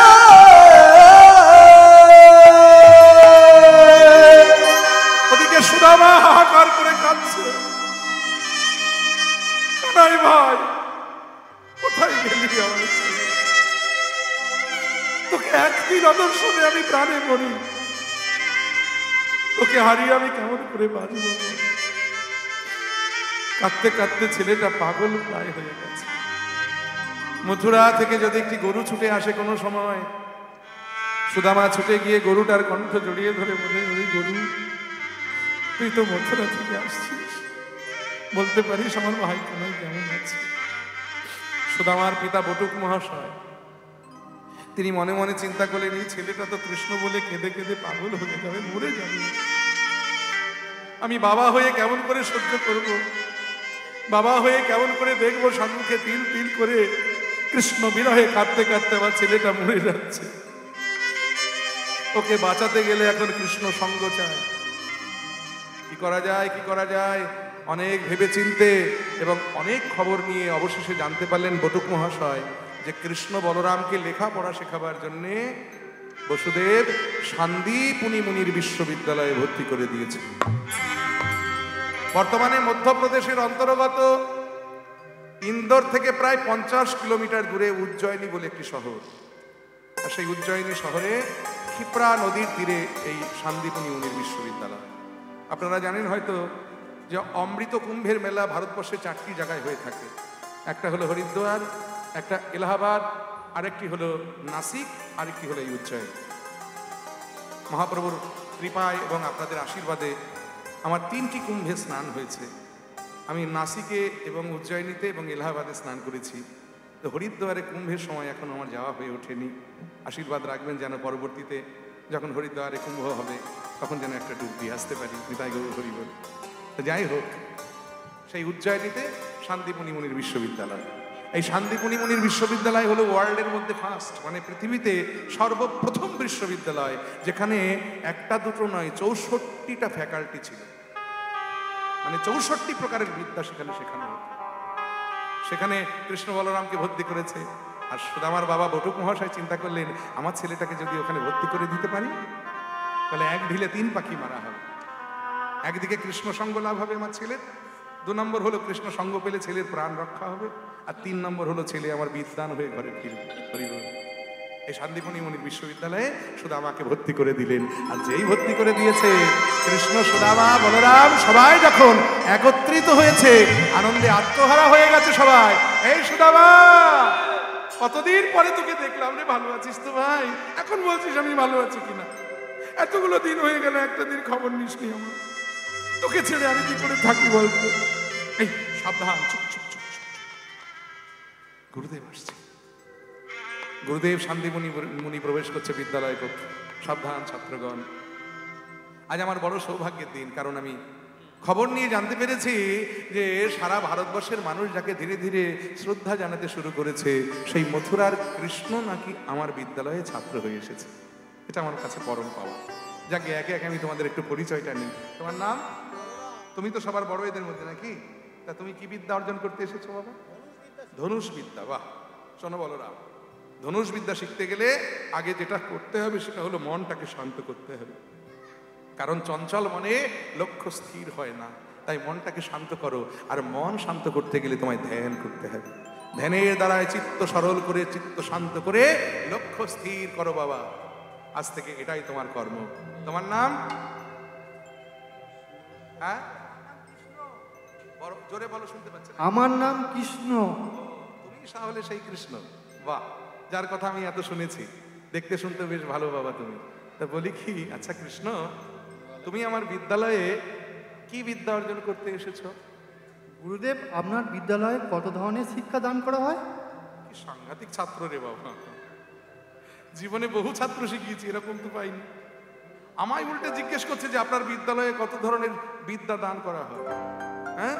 ওদিকে সুদামা হাহাকার করে কাঁদছে। কানাই ভাই, কোথায় গেলি আমার ছেলে? তোকে একদিন আদর্শনে আমি প্রাণে মরি, তোকে হারিয়ে আমি কেমন করে বাঁচব? কাঁদতে কাঁদতে ছেলেটা পাগল প্রায় হয়ে গেছে। মথুরা থেকে যদি একটি গরু ছুটে আসে কোনো সময়, সুদামা ছুটে গিয়ে গরুটার কণ্ঠ জড়িয়ে ধরে বলে, ওই গরু, তুই তো মথুরা থেকে আসছিস, বলতে পারিস আমার ভাই কানাই কেমন আছে? সুদামার পিতা বটুক মহাশয়, তিনি মনে মনে চিন্তা করলেন, এই ছেলেটা তো কৃষ্ণ বলে কেঁদে কেঁদে পাগল হয়ে যাবে, মরে যাবে। আমি বাবা হয়ে কেমন করে সহ্য করব? বাবা হয়ে কেমন করে দেখবো সম্মুখে তিল তিল করে কৃষ্ণ বিরহে কাঁদতে কাঁদতে আমার ছেলেটা মরে যাচ্ছে? ওকে বাঁচাতে গেলে এখন কৃষ্ণ সঙ্গ চায়। কি করা যায়, কি করা যায়, অনেক ভেবেচিন্তে এবং অনেক খবর নিয়ে অবশেষে জানতে পারলেন বটুক মহাশয় যে কৃষ্ণ বলরামকে লেখাপড়া শেখাবার জন্যে বসুদেব শান্তিপুনি মুনির বিশ্ববিদ্যালয়ে ভর্তি করে দিয়েছে। বর্তমানে মধ্যপ্রদেশের অন্তর্গত ইন্দোর থেকে প্রায় 50 কিলোমিটার দূরে উজ্জয়িনী বলে একটি শহর। আর সেই উজ্জয়িনী শহরে ক্ষিপ্রা নদীর তীরে এই শান্তিপুনি মুনির বিশ্ববিদ্যালয়। আপনারা জানেন হয়তো যে অমৃত কুম্ভের মেলা ভারতবর্ষে 4টি জায়গায় হয়ে থাকে। একটা হলো হরিদ্বার, একটা এলাহাবাদ, আরেকটি হলো নাসিক, আরেকটি হলো এই উজ্জয়িনী। মহাপ্রভুর কৃপায় এবং আপনাদের আশীর্বাদে আমার 3টি কুম্ভে স্নান হয়েছে। আমি নাসিকে এবং উজ্জয়িনীতে এবং এলাহাবাদে স্নান করেছি। তো হরিদ্বারে কুম্ভের সময় এখন আমার যাওয়া হয়ে ওঠেনি। আশীর্বাদ রাখবেন যেন পরবর্তীতে যখন হরিদ্বারে কুম্ভ হবে তখন যেন একটা ডুব দিয়ে আসতে পারি। নিতাই গৌর হরি বল। তো যাই হোক, সেই উজ্জয়িনীতে শান্তিপুনি মুনির বিশ্ববিদ্যালয়। এই শান্তিপুনি মুনির বিশ্ববিদ্যালয় হলো ওয়ার্ল্ডের মধ্যে ফার্স্ট, মানে পৃথিবীতে সর্বপ্রথম বিশ্ববিদ্যালয় যেখানে একটা দুটো নয় 64টা ফ্যাকাল্টি ছিল, মানে 64 প্রকারের বিদ্যা সেখানে শেখানো হতো। সেখানে কৃষ্ণ বলরামকে ভর্তি করেছে। আর সুদামার বাবা বটুক মহাশয় চিন্তা করলেন আমার ছেলেটাকে যদি ওখানে ভর্তি করে দিতে পারি তাহলে এক ঢিলে 3 পাখি মারা হবে। একদিকে কৃষ্ণ সঙ্গ লাভ হবে আমার ছেলের, 2 নম্বর হলো কৃষ্ণ সঙ্গ পেলে ছেলের প্রাণ রক্ষা হবে, আর 3 নম্বর হলো ছেলে আমার বিদ্বান হয়ে ঘরে ফিরবে। এই শান্তিপুনি মুনির বিশ্ববিদ্যালয়ে সুদামাকে ভর্তি করে দিলেন। আর যেই ভর্তি করে দিয়েছে, কৃষ্ণ সুদামা বলরাম সবাই যখন একত্রিত হয়েছে, আনন্দে আত্মহারা হয়ে গেছে সবাই। এই সুদামা, কতদিন পরে তোকে দেখলাম রে, ভালো আছিস তো ভাই? এখন বলছিস আমি ভালো আছি কিনা? এতগুলো দিন হয়ে গেল, একটা দিন খবর নিস নি আমার। তোকে ছেড়ে আমি কি করে থাকি বলতো? এই সাবধান, চুপ চুপ চুপ চুপ। গুরুদেব আসছে। গুরুদেব শান্তিপুনি মুনি প্রবেশ করছে বিদ্যালয় কক্ষে। সাবধান ছাত্রগণ, আজ আমার বড় সৌভাগ্যের দিন, কারণ আমি খবর নিয়ে জানতে পেরেছি যে সারা ভারতবর্ষের মানুষ যাকে ধীরে ধীরে শ্রদ্ধা জানাতে শুরু করেছে, সেই মথুরার কৃষ্ণ নাকি আমার বিদ্যালয়ে ছাত্র হয়ে এসেছে। এটা আমার কাছে পরম পাওয়া। যাকে একে একে আমি তোমাদের একটু পরিচয়টা নিই। তোমার নাম? তুমি তো সবার বড় এদের মধ্যে নাকি? তা তুমি কি বিদ্যা অর্জন করতে এসেছো বাবা? ধনুষ বিদ্যা। বাহ, শোনো বলরাম, ধনুষ বিদ্যা শিখতে গেলে আগে যেটা করতে হবে সেটা হলো মনটাকে শান্ত করতে হবে। কারণ চঞ্চল মনে লক্ষ্য স্থির হয় না। তাই মনটাকে শান্ত করো। আর মন শান্ত করতে গেলে তোমায় ধ্যান করতে হবে। ধ্যানের দ্বারায় চিত্ত সরল করে, চিত্ত শান্ত করে লক্ষ্য স্থির করো বাবা। আজ থেকে এটাই তোমার কর্ম। তোমার নাম? হ্যাঁ, জোরে বলো, শুনতে পাচ্ছি। আমার নাম কৃষ্ণ। তুমি তাহলে সেই কৃষ্ণ? বাহ, যার কথা আমি এত শুনেছি। দেখতে শুনতে বেশ ভালো বাবা তুমি। তা বলি কি, আচ্ছা কৃষ্ণ, তুমি আমার বিদ্যালয়ে কি বিদ্যা অর্জন করতে এসেছো? গুরুদেব, আপনার বিদ্যালয়ে কত ধরনের শিক্ষা দান করা হয়? কি সাংঘাতিক ছাত্র রে বাবা, জীবনে বহু ছাত্র শিখিয়েছি, এরকম তো পাইনি। আমায় উল্টে জিজ্ঞেস করছে যে আপনার বিদ্যালয়ে কত ধরনের বিদ্যা দান করা হয়। হ্যাঁ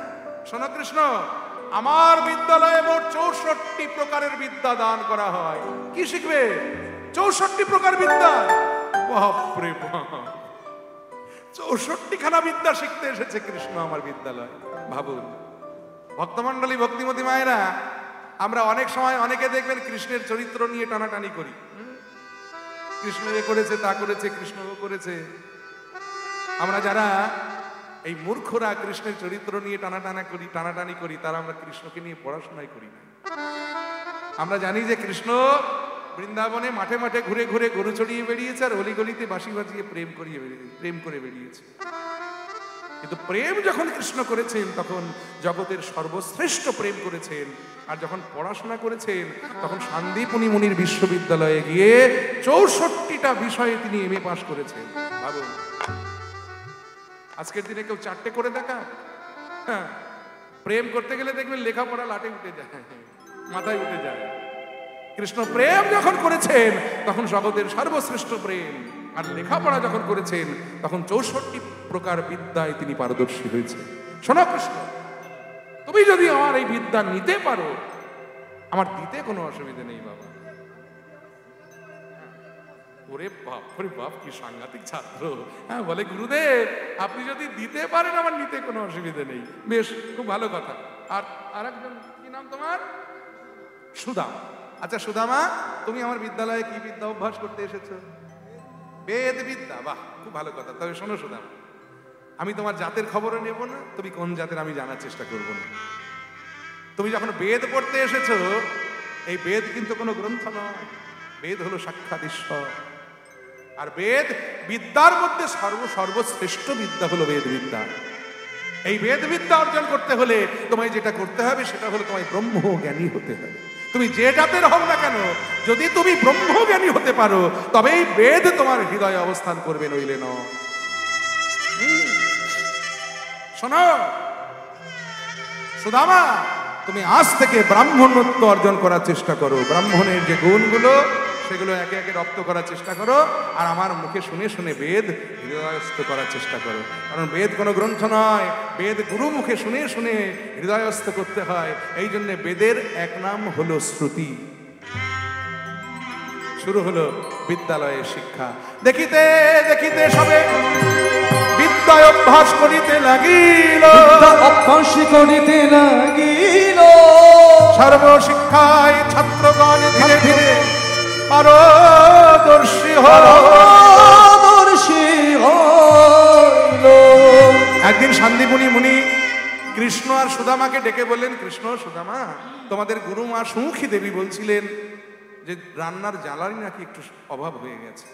শোনো কৃষ্ণ, আমার বিদ্যালয়ে মোট 64 প্রকারের বিদ্যা দান করা হয়। কি শিখবে? 64 প্রকার বিদ্যা। বাপরে বাপ, 64 খানা বিদ্যা শিখতে এসেছে কৃষ্ণ আমার বিদ্যালয়। ভাবুন ভক্তমণ্ডলী, ভক্তিমতী মায়েরা, আমরা অনেক সময় অনেকে দেখবেন কৃষ্ণের চরিত্র নিয়ে টানাটানি করি। কৃষ্ণ এ করেছে, তা করেছে, কৃষ্ণ ও করেছে। আমরা যারা এই মূর্খরা কৃষ্ণের চরিত্র নিয়ে টানাটানি করি, তারা আমরা কৃষ্ণকে নিয়ে পড়াশোনাই করি না। আমরা জানি যে কৃষ্ণ বৃন্দাবনে মাঠে মাঠে ঘুরে ঘুরে গরু চড়িয়ে বেরিয়েছে, আর অলিগলিতে বাঁশি বাজিয়ে প্রেম করে বেরিয়েছে। কিন্তু প্রেম যখন কৃষ্ণ করেছেন, তখন জগতের সর্বশ্রেষ্ঠ প্রেম করেছেন। আর যখন পড়াশোনা করেছেন, তখন শান্তিপুনি মুনির বিশ্ববিদ্যালয়ে গিয়ে 64টা বিষয়ে তিনি MA পাস করেছেন। ভাবুন, আজকের দিনে কেউ 4টে করে দেখা? হ্যাঁ, প্রেম করতে গেলে দেখবেন লেখাপড়া লাটে উঠে যায়, মাথায় উঠে যায়। কৃষ্ণ প্রেম যখন করেছেন, তখন জগতের সর্বশ্রেষ্ঠ প্রেম। আর লেখাপড়া যখন করেছেন, তখন 64 প্রকার বিদ্যায় তিনি পারদর্শী হয়েছে। শোনো কৃষ্ণ, তুমি যদি আমার এই বিদ্যা নিতে পারো, আমার দিতে কোনো অসুবিধা নেই বাবা। ওরে বাপ ওরে বাপ, কি সাংঘাতিক ছাত্র। হ্যাঁ, বলে গুরুদেব আপনি যদি দিতে পারেন আমার নিতে কোনো অসুবিধা নেই। বেশ, খুব ভালো কথা। আর আরেকজন, কি নাম তোমার? সুদামা। আচ্ছা সুদামা, তুমি আমার বিদ্যালয়ে কি বিদ্যা অভ্যাস করতে এসেছো? বেদ বিদ্যা। বাহ, খুব ভালো কথা। তবে শোনো সুদামা, আমি তোমার জাতের খবরও নেব না, তুমি কোন জাতের আমি জানার চেষ্টা করব না। তুমি যখন বেদ পড়তে এসেছো, এই বেদ কিন্তু কোনো গ্রন্থ নয়, বেদ হলো সাক্ষাৎ ঈশ্বর। আর বেদ বিদ্যার মধ্যে সর্বশ্রেষ্ঠ বিদ্যা হলো বেদ বিদ্যা। এই বেদ বিদ্যা অর্জন করতে হলে তোমায় যেটা করতে হবে সেটা হলো তোমায় ব্রহ্মজ্ঞানী হতে হবে। তুমি যে জাতের হও না কেন, যদি তুমি ব্রহ্মজ্ঞানী হতে পারো তবেই বেদ তোমার হৃদয়ে অবস্থান করবে, নইলে নয়। শোনো সুদামা, তুমি আজ থেকে ব্রাহ্মণত্ব অর্জন করার চেষ্টা করো। ব্রাহ্মণের যে গুণগুলো সেগুলো একে একে রপ্ত করার চেষ্টা করো। আর আমার মুখে শুনে শুনে বেদ হৃদয়স্থ করার চেষ্টা করো। কারণ বেদ কোনো গ্রন্থ নয়, বেদ গুরু মুখে শুনে শুনে হৃদয়স্থ করতে হয়। এই জন্য বেদের এক নাম হলো শ্রুতি। শুরু হলো বিদ্যালয়ের শিক্ষা। দেখিতে দেখিতে সবে বিদ্যায় অভ্যাস করিতে লাগিল, অভ্যাস করিতে লাগিল। সর্বশিক্ষায় ছাত্রগণ ধীরে ধীরে পারদর্শী হল। একদিন শান্তিপুনি মুনি কৃষ্ণ আর সুদামাকে ডেকে বললেন, কৃষ্ণ সুদামা, তোমাদের গুরু মা সুমুখী দেবী বলছিলেন যে রান্নার জ্বালানি নাকি একটু অভাব হয়ে গেছে।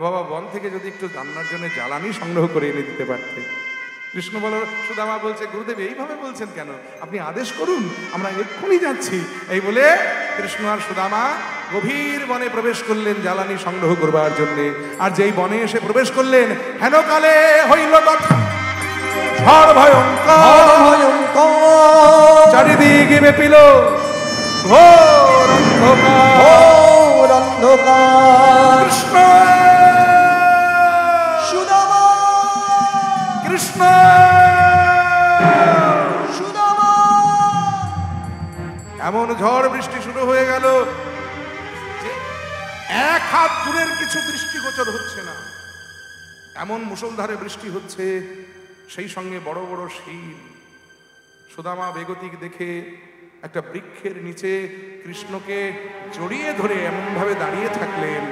বাবা, বন থেকে যদি একটু রান্নার জন্য জ্বালানি সংগ্রহ করে এনে দিতে পারতে। কৃষ্ণ বল, সুদামা বলছে, গুরুদেব এইভাবে বলছেন কেন? আপনি আদেশ করুন, আমরা এক্ষুনি যাচ্ছি। এই বলে কৃষ্ণ আর সুদামা গভীর বনে প্রবেশ করলেন জ্বালানি সংগ্রহ করবার জন্যে। আর যেই বনে এসে প্রবেশ করলেন, হেনকালে হইল কথা ঝড় ভয়ঙ্কর, চারিদিকে ব্যাপিল ঘোর অন্ধকার। কৃষ্ণ সুদামা, কৃষ্ণ সুদামা। এমন ঝড় বৃষ্টি শুরু হয়ে গেল যে এক হাত দূরের কিছু দৃষ্টিগোচর হচ্ছে না, এমন মুষলধারে বৃষ্টি হচ্ছে। সেই সঙ্গে বড় বড় শিল। সুদামা বেগতিক দেখে একটা বৃক্ষের নিচে কৃষ্ণকে জড়িয়ে ধরে এমনভাবে দাঁড়িয়ে থাকলেন,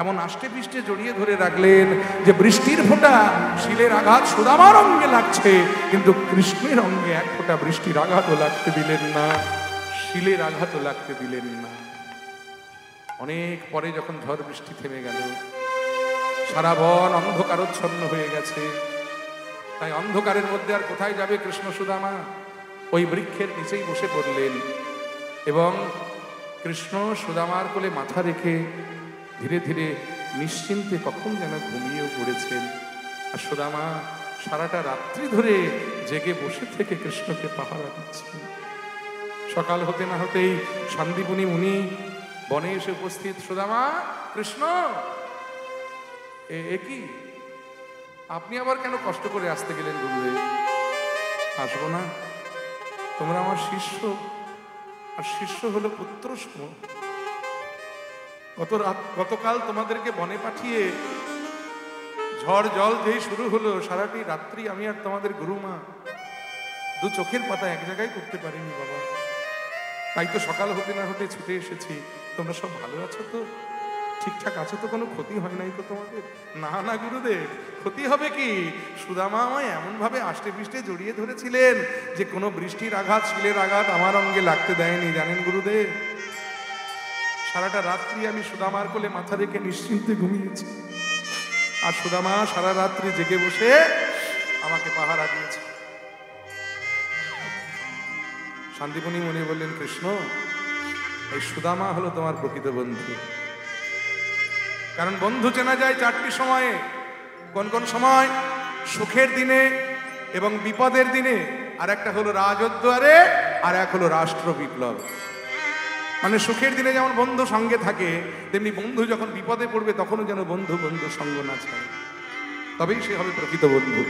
এমন আষ্টে পিষ্টে জড়িয়ে ধরে রাখলেন যে বৃষ্টির ফোঁটা শিলের আঘাত সুদামার অঙ্গে লাগছে, কিন্তু কৃষ্ণের অঙ্গে এক ফোঁটা বৃষ্টির আঘাতও লাগতে দিলেন না, শিলের আঘাতও লাগতে দিলেন না। অনেক পরে যখন ঝড় বৃষ্টি থেমে গেল, সারা বন অন্ধকারচ্ছন্ন হয়ে গেছে। তাই অন্ধকারের মধ্যে আর কোথায় যাবে কৃষ্ণ সুদামা? ওই বৃক্ষের নিচেই বসে পড়লেন এবং কৃষ্ণ সুদামার কোলে মাথা রেখে ধীরে ধীরে নিশ্চিন্তে কখন যেন ঘুমিয়েও পড়েছেন। আর সুদামা সারাটা রাত্রি ধরে জেগে বসে থেকে কৃষ্ণকে পাহারা দিচ্ছেন। সকাল হতে না হতেই শান্তিপুনি মুনি বনে এসে উপস্থিত। সুদামা, কৃষ্ণ, এ কি? আপনি আবার কেন কষ্ট করে আসতে গেলেন গুরুদেব? আসবো না, তোমরা আমার শিষ্য, আর শিষ্য হলো পুত্র সম। গতকাল তোমাদেরকে বনে পাঠিয়ে ঝড় জল যেই শুরু হলো, সারাটি রাত্রি আমি আর তোমাদের গুরুমা দু চোখের পাতা এক জায়গায় করতে পারিনি বাবা। তাই তো সকাল হতে না হতে ছুটে এসেছি। তোমরা সব ভালো আছো তো? ঠিকঠাক আছো তো? কোনো ক্ষতি হয় নাই তো তোমাদের? না না গুরুদেব, ক্ষতি হবে কি? সুদামা আমায় এমন ভাবে আষ্টে পৃষ্ঠে জড়িয়ে ধরেছিলেন যে কোনো বৃষ্টির আঘাত, শিলের আঘাত আমার অঙ্গে লাগতে দেয়নি, জানেন গুরুদেব। সারাটা রাত্রি আমি সুদামার কোলে মাথা রেখে নিশ্চিন্তে ঘুমিয়েছি, আর সুদামা সারা রাত্রি জেগে বসে আমাকে পাহারা দিয়েছে। শান্তিপুনি মুনি বললেন, কৃষ্ণ, এই সুদামা হলো তোমার প্রকৃত বন্ধু। কারণ বন্ধু চেনা যায় চারটি সময়ে। কোন কোন সময়? সুখের দিনে এবং বিপদের দিনে, আর একটা হলো রাজোদ্বারে, আর এক হলো রাষ্ট্র বিপ্লব। মানে সুখের দিনে যেমন বন্ধু সঙ্গে থাকে, তেমনি বন্ধু যখন বিপদে পড়বে তখনও যেন বন্ধু বন্ধু সঙ্গ না ছাড়ে। তবেই সে হবে প্রকৃত বন্ধু।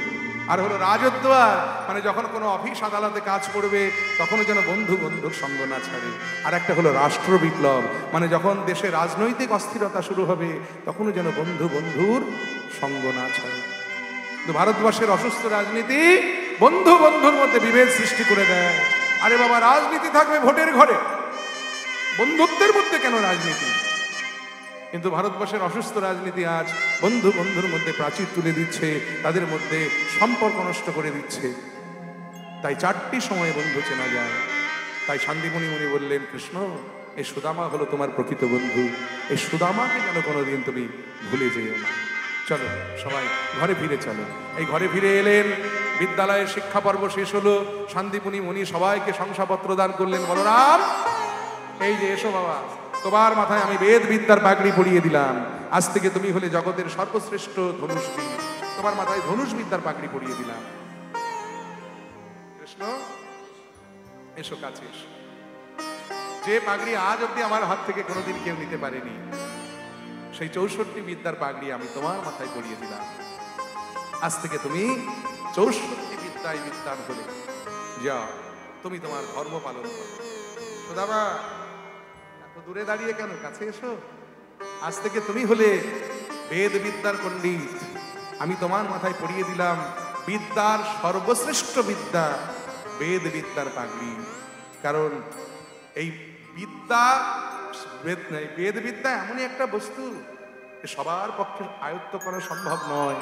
আর হলো রাজদ্বার, মানে যখন কোনো অফিস আদালতে কাজ করবে তখনও যেন বন্ধু বন্ধুর সঙ্গ না ছাড়ে। আর একটা হলো রাষ্ট্র বিপ্লব, মানে যখন দেশে রাজনৈতিক অস্থিরতা শুরু হবে তখনও যেন বন্ধু বন্ধুর সঙ্গ না ছাড়ে। কিন্তু ভারতবর্ষের অসুস্থ রাজনীতি বন্ধু বন্ধুর মধ্যে বিভেদ সৃষ্টি করে দেয়। আরে বাবা, রাজনীতি থাকবে ভোটের ঘরে, বন্ধুত্বের মধ্যে কেন রাজনীতি? কিন্তু ভারতবর্ষের অসুস্থ রাজনীতি আজ বন্ধু বন্ধুর মধ্যে প্রাচীর তুলে দিচ্ছে, তাদের মধ্যে সম্পর্ক নষ্ট করে দিচ্ছে। তাই 4টি সময়ে বন্ধু চেনা যায়। তাই শান্তিমণি মুনি বললেন, কৃষ্ণ এই সুদামা হলো তোমার প্রকৃত বন্ধু, এই সুদামাকে যেন কোনোদিন তুমি ভুলে যেও না। চলো সবাই ঘরে ফিরে চলো। এই ঘরে ফিরে এলেন, বিদ্যালয়ের শিক্ষা পর্ব শেষ হলো। শান্তিমণি মুনি সবাইকে শংসাপত্র দান করলেন। বলরাম, এই যে এসো বাবা, তোমার মাথায় আমি বেদ বিদ্যার পাগড়ি পরিয়ে দিলাম। আজ থেকে তুমি হলে জগতের সর্বশ্রেষ্ঠ ধনুষবিদ। তোমার মাথায় ধনুষ বিদ্যার পাগড়ি পরিয়ে দিলাম। কৃষ্ণ এসো কাছে এসো। যে পাগড়ি আজ অব্দি আমার হাত থেকে কোনোদিন কেউ নিতে পারেনি, সেই 64 বিদ্যার পাগড়ি আমি তোমার মাথায় পরিয়ে দিলাম। আজ থেকে তুমি 64 বিদ্যায় বিদ্যান হলে। যাও, তুমি তোমার ধর্ম পালন করো। সুদামা, এত দূরে দাঁড়িয়ে কেন? কাছে এসো। আজ থেকে তুমি হলে বেদ বিদ্যার পণ্ডিত। আমি তোমার মাথায় পরিয়ে দিলাম বিদ্যার সর্বশ্রেষ্ঠ বিদ্যা, বেদ বিদ্যার পাগড়ি। কারণ এই বিদ্যা, বেদ বিদ্যা এমনই একটা বস্তু সবার পক্ষে আয়ত্ত করা সম্ভব নয়।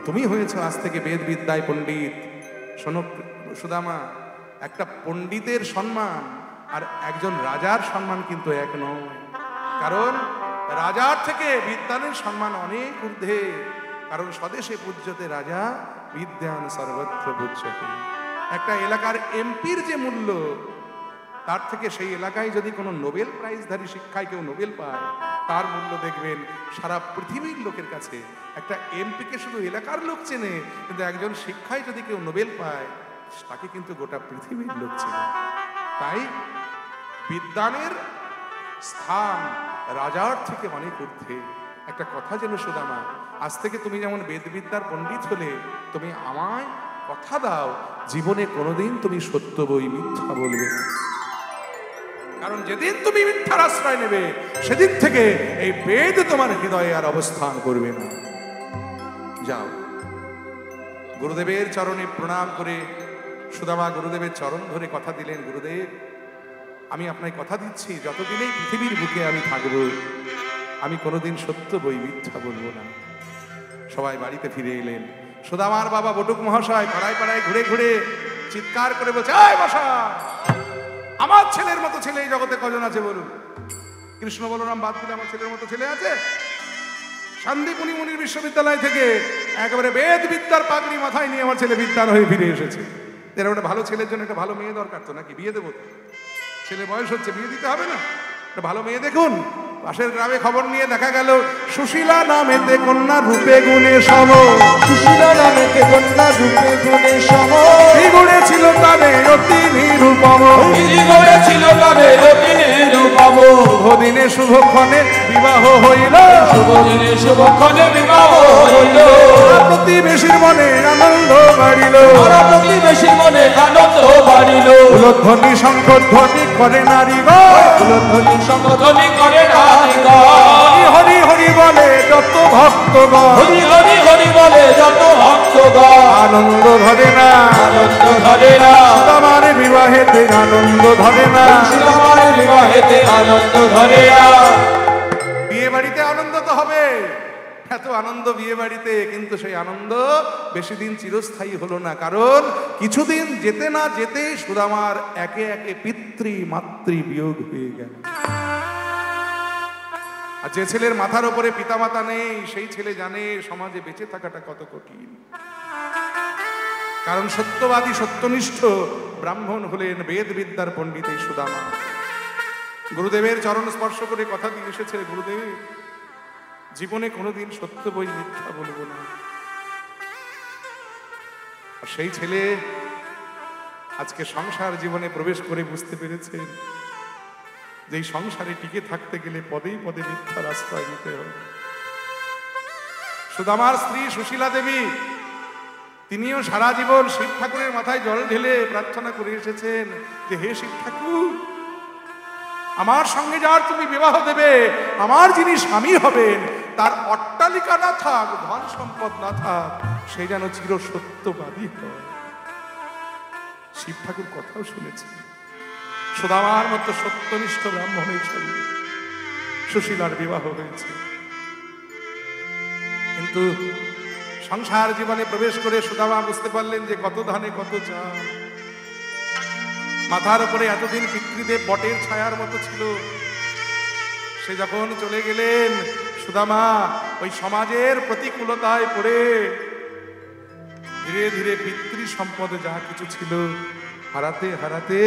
তুমি হয়েছো আজ থেকে বেদ বিদ্যায় পণ্ডিত। শোনো সুদামা, একটা পণ্ডিতের সম্মান আর একজন রাজার সম্মান কিন্তু এক নয়। কারণ রাজার থেকে বিদ্যানের সম্মান অনেক ঊর্ধ্বে। কারণ স্বদেশে পূজ্যতে রাজা, বিদ্যান সর্বত্র পূজ্যতে। একটা এলাকার এমপির যে মূল্য, তার থেকে সেই এলাকায় যদি কোনো নোবেল প্রাইজধারী শিক্ষায় কেউ নোবেল পায়, তার মূল্য দেখবেন সারা পৃথিবীর লোকের কাছে। একটা এমপিকে শুধু এলাকার লোক চেনে, কিন্তু একজন শিক্ষায় যদি কেউ নোবেল পায়, তাকে কিন্তু গোটা পৃথিবীর লোক চেনে। তাই বিদ্যানের স্থান রাজার থেকে অনেক ঊর্ধ্বে। একটা কথা যেন সুদামা, আজ থেকে তুমি যেমন বেদবিদ্যার পণ্ডিত হলে, তুমি আমায় কথা দাও জীবনে কোনোদিন তুমি সত্য বই মিথ্যা বলবে না। কারণ যেদিন তুমি মিথ্যার আশ্রয় নেবে, সেদিন থেকে এই বেদ তোমার হৃদয়ে আর অবস্থান করবে না। যাও। গুরুদেবের চরণে প্রণাম করে সুদামা গুরুদেবের চরণ ধরে কথা দিলেন, গুরুদেব আমি আপনাকে কথা দিচ্ছি, যতদিনেই পৃথিবীর বুকে আমি থাকবো, আমি কোনোদিন সত্য বই মিথ্যা বলবো না। সবাই বাড়িতে ফিরে এলেন। সুদামার বাবা বটুক মহাশয় পাড়ায় পাড়ায় ঘুরে ঘুরে চিৎকার করে বলছে, আয় মশাই, আমার ছেলের মতো ছেলে এই জগতে কজন আছে বলুন? কৃষ্ণ বলরাম বাদ দিলে আমার ছেলের মতো ছেলে আছে? শান্তিমণি মুনির বিশ্ববিদ্যালয় থেকে একেবারে বেদ বিদ্যার পাগড়ি মাথায় নিয়ে আমার ছেলে বিদ্যান হয়ে ফিরে এসেছে। এর একটা ভালো ছেলের জন্য একটা ভালো মেয়ে দরকার তো, নাকি? বিয়ে দেবো, ছেলে বয়স হচ্ছে, বিয়ে দিতে হবে না? একটা ভালো মেয়ে দেখুন। পাশের গ্রামে খবর নিয়ে দেখা গেল সুশীলা নামেতে কন্যা রূপে গুণে সম, সুশীলা নামেতে কন্যা রূপে গুণে সম, গুণে ছিল তারে অতি নিরূপম, ছিল তারে অতি নিরূপম। শুভদিনে শুভক্ষণে বিবাহ হইল, শুভদিনে শুভক্ষণে বিবাহ হইল। প্রতিবেশীর মনে আনন্দ বাড়িল, প্রতিবেশীর মনে আনন্দ বাড়িল। উলধ্বনি শঙ্খধ্বনি করে নারীগণ, উলধ্বনি শঙ্খধ্বনি করে নারীগণ। হরি হরি বলে যত ভক্তগণ, হরি হরি হরি বলে যত ভক্তগণ। আনন্দ ধরে না, আনন্দ ধরে না, সুদামার বিবাহেতে আনন্দ ধরে না, সুদামার বিবাহেতে আনন্দ ধরে না। বিয়ে বাড়িতে আনন্দ তো হবে, এত আনন্দ বিয়ে বাড়িতে, কিন্তু সেই আনন্দ বেশি দিন চিরস্থায়ী হলো না। কারণ কিছুদিন যেতে না যেতেই সুদামার একে একে পিতৃ মাতৃ বিয়োগ হয়ে গেল। আর যে ছেলের মাথার উপরে পিতামাতা নেই, সেই ছেলে জানে সমাজে বেঁচে থাকাটা কত কঠিন। কারণ সত্যবাদী সত্যনিষ্ঠ ব্রাহ্মণ হলেন বেদ বিদ্যার পণ্ডিত এই সুদামা। গুরুদেবের চরণ স্পর্শ করে কথা দিয়ে এসেছে, গুরুদেব জীবনে কোনোদিন সত্য বই মিথ্যা বলবো না। আর সেই ছেলে আজকে সংসার জীবনে প্রবেশ করে বুঝতে পেরেছে যে এই সংসারে টিকে থাকতে গেলে পদেই পদে মিথ্যার আশ্রয় নিতে হবে। সুদামার স্ত্রী সুশীলা দেবী তিনিও সারা জীবন শিব ঠাকুরের মাথায় জল ঢেলে প্রার্থনা করে এসেছেন যে হে শিব ঠাকুর, আমার সঙ্গে যার তুমি বিবাহ দেবে, আমার যিনি স্বামী হবেন তার অট্টালিকা না থাক, ধন সম্পদ না থাক, সে যেন চির সত্যবাদী হয়। শিব ঠাকুর কথাও শুনেছে, সুদামার মতো সত্যনিষ্ঠ ব্রাহ্মণের সঙ্গে সুশীলার বিবাহ হয়েছে। কিন্তু সংসার জীবনে প্রবেশ করে সুদামা বুঝতে পারলেন যে কত ধানে কত চাল। মাথার উপরে এতদিন পিতৃদেব বটের ছায়ার মতো ছিল, সে যখন চলে গেলেন সুদামা ওই সমাজের প্রতিকূলতায় পড়ে ধীরে ধীরে পিতৃ সম্পদ যা কিছু ছিল হারাতে হারাতে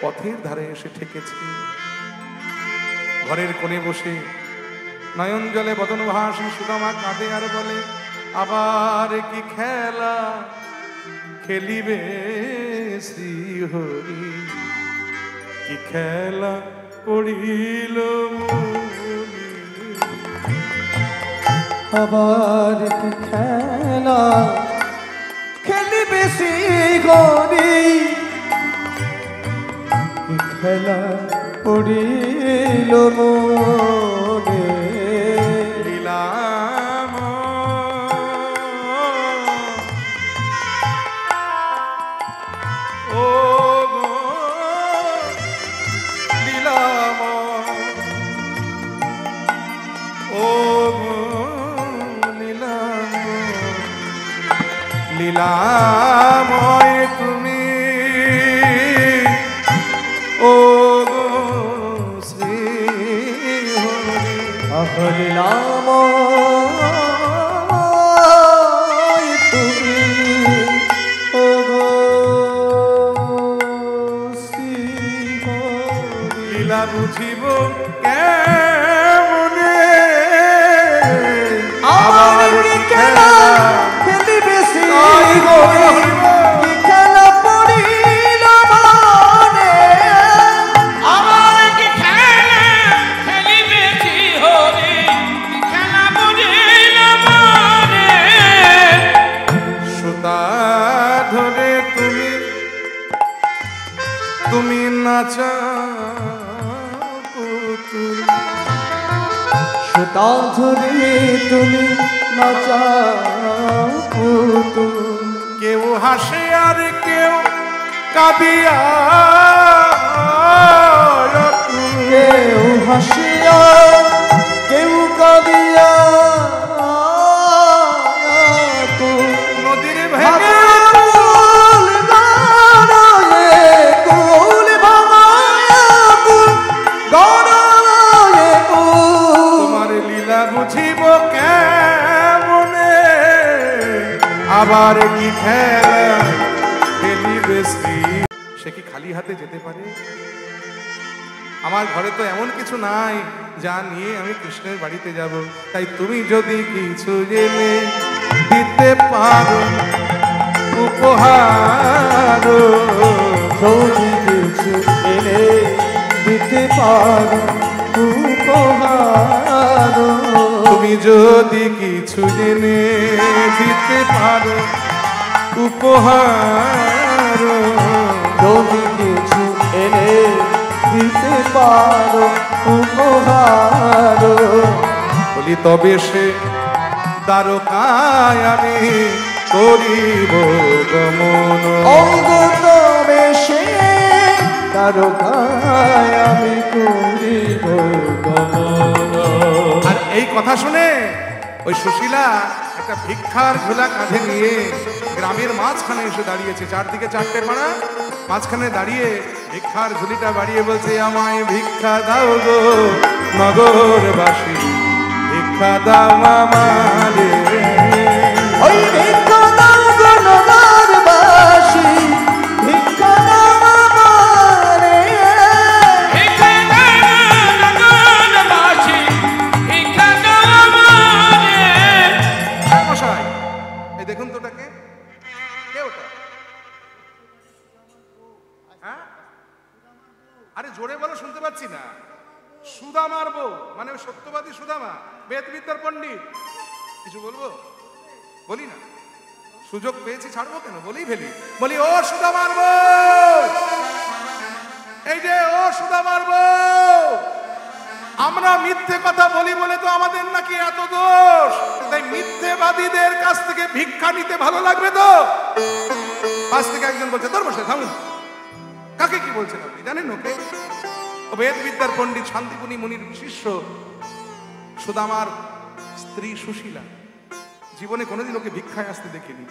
পথের ধারে এসে ঠেকেছে। ঘরের কোণে বসে নয়ন জলে বদন ভাসি সুদামা কাঁদে আর বলে, আবার কি খেলা খেলিবে শ্রীহরি, কি খেলা পড়িল মনে। আবার কি খেলা খেলিবে শ্রীহরি, কি খেলা পড়িল মনে। লীলাম ও গো লীলাম ও গো লীলাম, লীলাময় তুমি ও গো শ্রী হরি। আহলাম তুমি ও গো শ্রীহরি। লীলা বুঝিব কেমনে, আবার কি খেলা খেলিবে শ্রীহরি, কি খেলা পড়িল মনে। আমার কি খেলা খেলিবে শ্রীহরি, কি খেলা বুঝিল মনে। সুতা ধরে তুমি তুমি নাচা পুতুল, সুতা ধরে তুমি নাচাও পুতুল। কেউ হাসে আর কেউ কাঁদিয়া, কেউ হাসিয়া কেউ কাঁদিয়া, নদীর ভেঙে কুল গড়ায়ে কুল ভাঙায়া কুল গড়ায়ে কুল। তোমার লীলা বুঝিব কেমনে, আবার কি খেলা খেলিবে শ্রী। সে কি খালি হাতে যেতে পারে? আমার ঘরে তো এমন কিছু নাই যা নিয়ে আমি কৃষ্ণের বাড়িতে যাব। তাই তুমি যদি কিছু জেনে দিতে পারো উপহার, যদি কিছু এনে দিতে পারো উপহার। তুমি যদি কিছু জেনে দিতে পারো উপহার, যদি কিছু এনে দিতে পারো উপহার। বলি তবে সে দ্বারকায় আমি করিব গমন। অঙ্গ তবে সে দ্বারকায় আমি করিব গমন। আর এই কথা শুনে ওই সুশীলা একটা ভিক্ষার ঝোলা কাঁধে নিয়ে গ্রামের মাঝখানে এসে দাঁড়িয়েছে। চারদিকে চারটে পাড়া, মাঝখানে দাঁড়িয়ে ভিক্ষার ঝুলিটা বাড়িয়ে বলছে, আমায় ভিক্ষা দাও গো নগরবাসী, ভিক্ষা দাও আমারে। ওই ভিক্ষা দাও গো নগরবাসী, ভিক্ষা দাও আমারে। ভিক্ষা দাও নগরবাসী, ভিক্ষা দাও আমারে। মশাই এই দেখুন তো ওটাকে, কে ওটা? হ্যাঁ? আরে জোরে বলো, শুনতে পাচ্ছি না। সুদামার বউ, মানে ওই সত্যবাদী সুদামা, বেদবিদ্যার পণ্ডিত। কিছু বলবো? বলি না, সুযোগ পেয়েছি ছাড়বো কেন, বলেই ফেলি। বলি ও সুদামার বউ, এই যে ও সুদামার বউ, আমরা মিথ্যে কথা বলি বলে তো আমাদের নাকি এত দোষ, তাই মিথ্যেবাদীদের কাছ থেকে ভিক্ষা নিতে ভালো লাগবে তো? পাশ থেকে একজন বলছে, তোর বসে থামুন, কাকে কি বলছেন আপনি জানেন? ওকে, ও বেদ বিদ্যার পণ্ডিত শান্তিপুনি মুনির শিষ্য সুদামার স্ত্রী সুশীলা। জীবনে কোনোদিন ওকে ভিক্ষায় আসতে দেখিনি,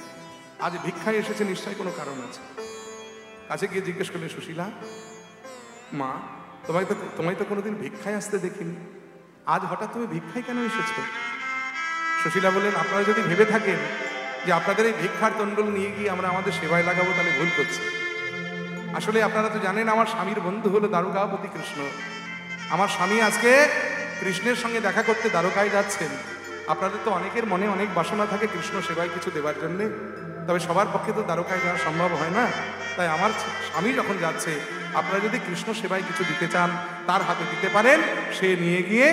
আজ ভিক্ষায় এসেছে, নিশ্চয়ই কোনো কারণ আছে। কাছে গিয়ে জিজ্ঞেস করলেন, সুশীলা মা, তোমায় তো কোনোদিন ভিক্ষায় আসতে দেখিনি, আজ হঠাৎ তুমি ভিক্ষায় কেন এসেছো? সুশীলা বললেন, আপনারা যদি ভেবে থাকেন যে আপনাদের এই ভিক্ষার তন্ডল নিয়ে গিয়ে আমরা আমাদের সেবায় লাগাবো, তাহলে ভুল করছি। আসলে আপনারা তো জানেন আমার স্বামীর বন্ধু হলো দ্বারকাপতি কৃষ্ণ। আমার স্বামী আজকে কৃষ্ণের সঙ্গে দেখা করতে দ্বারকায় যাচ্ছেন। আপনাদের তো অনেকের মনে অনেক বাসনা থাকে কৃষ্ণ সেবায় কিছু দেওয়ার জন্যে, তবে সবার পক্ষে তো দ্বারকায় যাওয়া সম্ভব হয় না। তাই আমার স্বামী যখন যাচ্ছে, আপনারা যদি কৃষ্ণ সেবায় কিছু দিতে চান তার হাতে দিতে পারেন, সে নিয়ে গিয়ে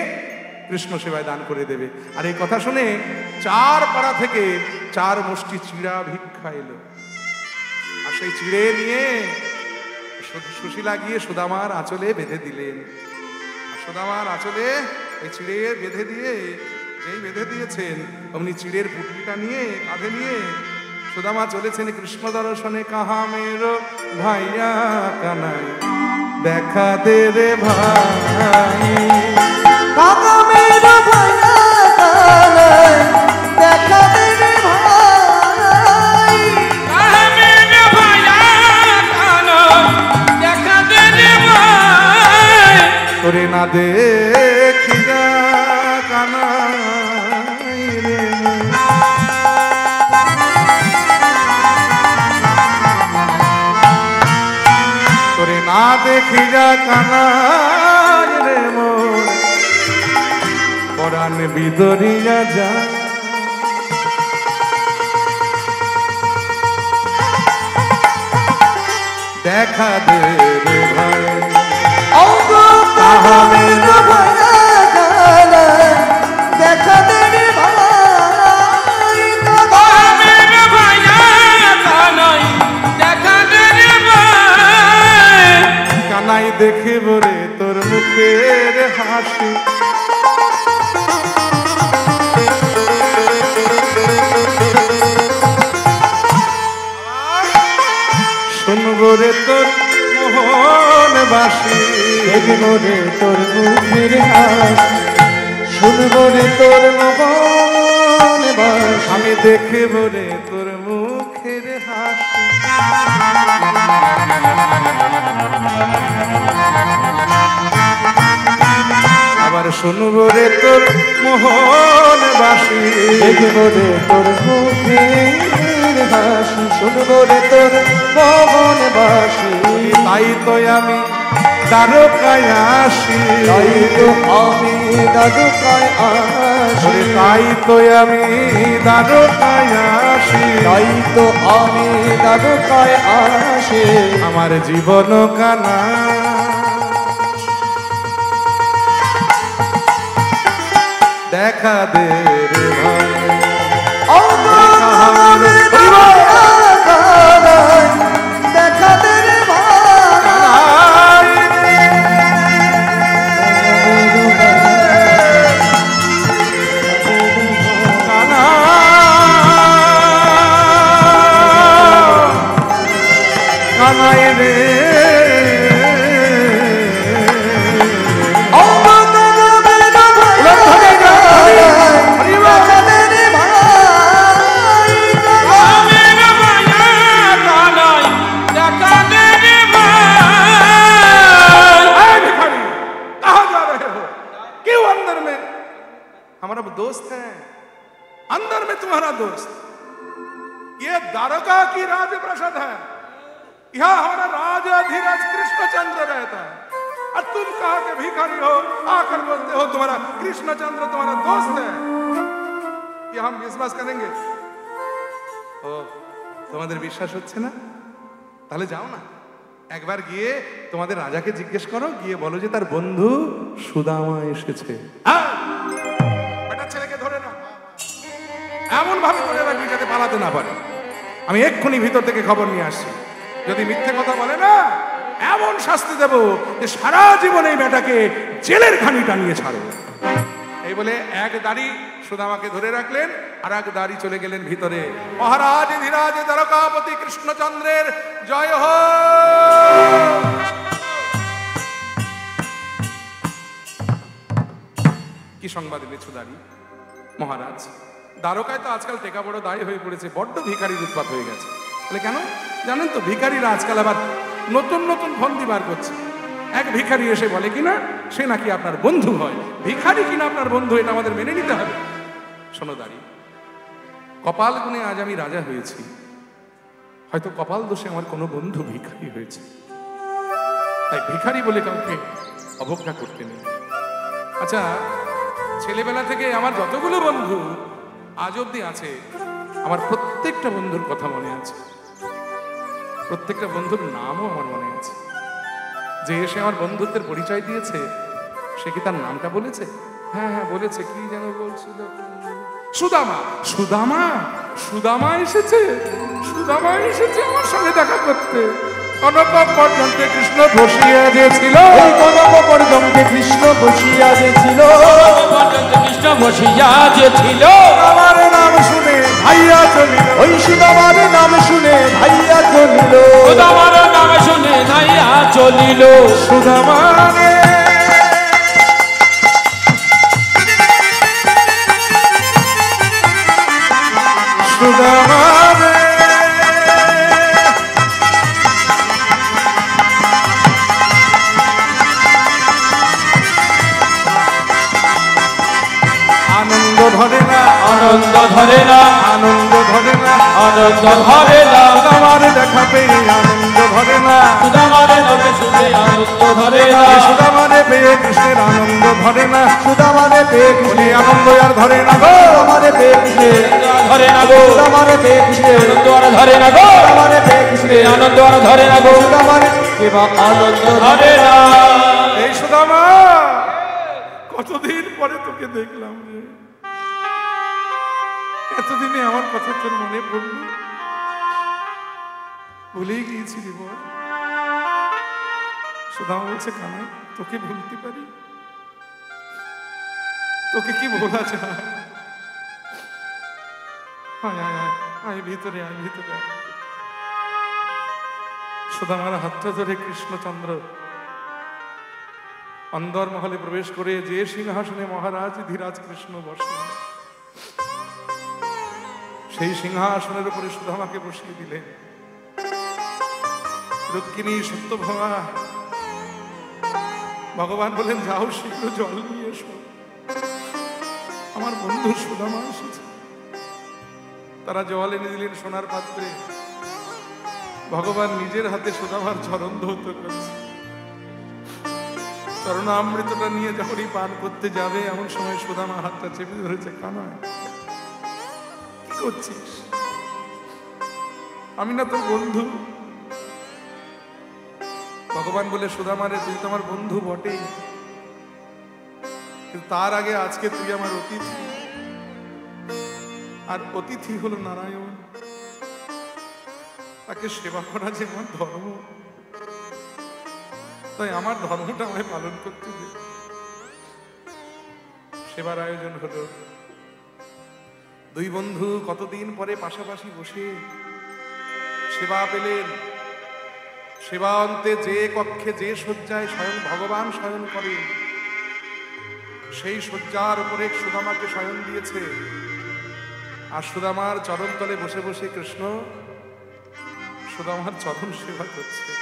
কৃষ্ণ সেবায় দান করে দেবে। আর এই কথা শুনে 4 পাড়া থেকে 4 মুষ্টি চিড়া ভিক্ষা এলো, আর সেই চিড়ে নিয়ে সুশীলা গিয়ে সুদামার আঁচলে বেঁধে দিলেন। আর সুদামার আঁচলে এই চিড়ে বেঁধে দিয়ে, যেই বেঁধে দিয়েছেন অমনি চিড়ের পুটলিটা নিয়ে কাঁধে নিয়ে সুদামা চলেছেন কৃষ্ণ দর্শনে। কাহা মেরো ভাইয়া কানাই, দেখা দে রে ভাই, কাকা মেরো ভাইয়া কানাই, দেখা দে রে ভাই, কাহা মেরো ভাইয়া কানাই, দেখা দে রে ভাই, তোরে না দেখি যা কানাই রে, তোরে না দেখি যা কানাই রে মোর, পরাণ বিদরিয়া যা। দেখা দে রে ভাই, কাহা মেরো ভাইয়া কানাই, দেখা দে রে ভাই, কাহা মেরো ভাইয়া কানাই, দেখা দে রে ভাই, কানাই দেখিব রে তোর মুখের হাসি, শুনবো রে তোর মোহন বাসি, দেখবো রে তোর মুখের হাসি, শুনবো রে তোর মোহন বাসি, আমি দেখিব রে তোর মুখের হাসি। আবার শুনবো রে তোর মোহন বাসি, দেখবো রে তোর মুখের হাসি, শুনবো রে তোর মোহন বাসি, তাই তো আমি দ্বারকায় আসি, তাই তো আমি দ্বারকায় আসি, তাই তো আমি দ্বারকায় আসি, তাই তো আমি দ্বারকায় আসি, আমার জীবন কানা দেখা দে রে ভাই, দেখা দে রে ভাই, কানা কানাই রে, কাহা মেরো ভাইয়া কানাই, দেখা দে রে ভাই, ऐ भिखारी, कहाँ जा रहे हो? क्यों अंदर में? हमारा दोस्त है, अंदर में तुम्हारा दोस्त। ये द्वारका की राजप्रसाद है, यहाँ हमारा राजाधिराज कृष्णचंद्र रहता है, और तुम कहाँ के भिखारी हो, आकर बोलते हो तुम्हारा कृष्णचंद्र तुम्हारा दोस्त है। ये हम विश्वास करेंगे? ओ, তোমাদের বিশ্বাস হচ্ছে না? তাহলে যাও না, একবার গিয়ে তোমাদের রাজাকে জিজ্ঞেস করো, গিয়ে বলো যে তার বন্ধু সুদামা এসেছে। বেটা ছেলেকে ধরে না, ভাবে ধরে রাখবি যাতে পালাতে না পারে। আমি এক্ষুনি ভিতর থেকে খবর নিয়ে আসছি। যদি মিথ্যে কথা বলে না, এমন শাস্তি দেব যে সারা জীবন এই বেটাকে জেলের ঘানিটা নিয়ে ছাড়বে। এই বলে এক দাড়ি সুদামাকে ধরে রাখলেন, আর এক দাড়ি চলে গেলেন ভিতরে। মহারাজ ধীরাজ দ্বারকাপতি কৃষ্ণচন্দ্রের জয় হোক। কি সংবাদ এনেছো দাড়ি? মহারাজ, দ্বারকায় তো আজকাল টেকা বড় দায়ী হয়ে পড়েছে, বড্ড ভিখারির উৎপাত হয়ে গেছে। বলে কেন? জানেন তো, ভিখারিরা আজকাল আবার নতুন নতুন ফন্দি বার করছে। এক ভিখারি এসে বলে কিনা সে নাকি আপনার বন্ধু হয়। ভিখারি কিনা আপনার বন্ধু, এটা আমাদের মেনে নিতে হবে। শোনো দাঁড়ি, কপাল গুণে আজ আমি রাজা হয়েছি, হয়তো কপাল দোষে আমার কোনো বন্ধু ভিখারি হয়েছে, তাই ভিখারি বলে কাউকে অবজ্ঞা করতে নেই। আচ্ছা, ছেলেবেলা থেকে আমার যতগুলো বন্ধু আজ অব্দি আছে, আমার প্রত্যেকটা বন্ধুর কথা মনে আছে, প্রত্যেকটা বন্ধুর নামও আমার মনে আছে। যে এসে আমার বন্ধুত্বের পরিচয় দিয়েছে, সে কি তার নামটা বলেছে? হ্যাঁ হ্যাঁ বলেছে। কি যেন বলছিল? সুদামা। সুদামা, সুদামা এসেছে, সুদামা এসেছে আমার সঙ্গে দেখা করতে। কনক পর্যন্তে কৃষ্ণ বসিয়া যে ছিল, কনক পর্যন্তে কৃষ্ণ বসিয়া যে ছিল, কৃষ্ণ বসিয়া যে ছিল। আমার নাম শুনে ভাইয়া চলিল, ওই সুদামার নাম শুনে ভাইয়া চলিল, সুদামার নাম শুনে ভাইয়া চলিল। সুদামা রে সুদামা রে আনন্দ ধরে না, আনন্দ ধরে না, আনন্দ ধরে না, আনন্দ ধরে না। সুদামার দেখা পেয়ে আনন্দ ধরে না, সুদামার নাম শুনে আনন্দ ধরে না। সুদামারে পেয়ে কৃষ্ণের আনন্দ ধরে না, সুদামারে পেয়ে বলি কৃষ্ণের আনন্দ আর ধরে না গো, সুদামারে পেয়ে কৃষ্ণের ধরে না গো, সুদামারে পেয়ে কৃষ্ণের আনন্দ আর ধরে না গো, সুদামারে পেয়ে কৃষ্ণের আনন্দ আর ধরে না গো, সুদামারে কেবা আনন্দ ধরে না। এই সুদামা, কতদিন পরে তোকে দেখলাম রে, এতদিনে আমার কথা তোর মনে পড়ল? ভুলেই গিয়েছিলি বল। সুদামা বলছে, কানাই তোকে ভুলতে পারি? তোকে কি বলা যায়? আয় আয় আয় আয় ভিতরে আয়, ভিতরে আয়। সুদামার হাতটা ধরে কৃষ্ণচন্দ্র অন্দর মহলে প্রবেশ করে যে সিংহাসনে মহারাজ ধীরাজ কৃষ্ণ বসেন, সেই সিংহাসনের উপরে সুদামাকে বসিয়ে দিলেন। রুক্মিণী সত্যভামা ভগবান বলেন, যাও শীঘ্র জল নিয়ে এসো, আমার বন্ধু সুদামা এসেছে। তারা জল এনে দিলেন সোনার পাত্রে। ভগবান নিজের হাতে সুদামার চরণ ধৌত করছে। চরণামৃতটা নিয়ে যখনই পান করতে যাবে, এমন সময় সুদামা হাতটা চেপে ধরেছে। কানাই কি করছিস? আমি না তোর বন্ধু? ভগবান বলে, সুদামারে তুই তো আমার বন্ধু বটেই, কিন্তু তার আগে আজকে তুই আমার অতিথি, আর অতিথি হলো নারায়ণ। তাকে সেবা করা যে আমার ধর্ম, তাই আমার ধর্মটা আমায় পালন করতে হবে। সেবার আয়োজন হলো। দুই বন্ধু কতদিন পরে পাশাপাশি বসে সেবা পেলেন। সেবা অন্তে যে কক্ষে যে শয্যায় স্বয়ং ভগবান শয়ন করেন, সেই শয্যার উপরে সুদামাকে শয়ন দিয়েছে। আর সুদামার চরণ তলে বসে বসে কৃষ্ণ সুদামার চরণ সেবা করছে।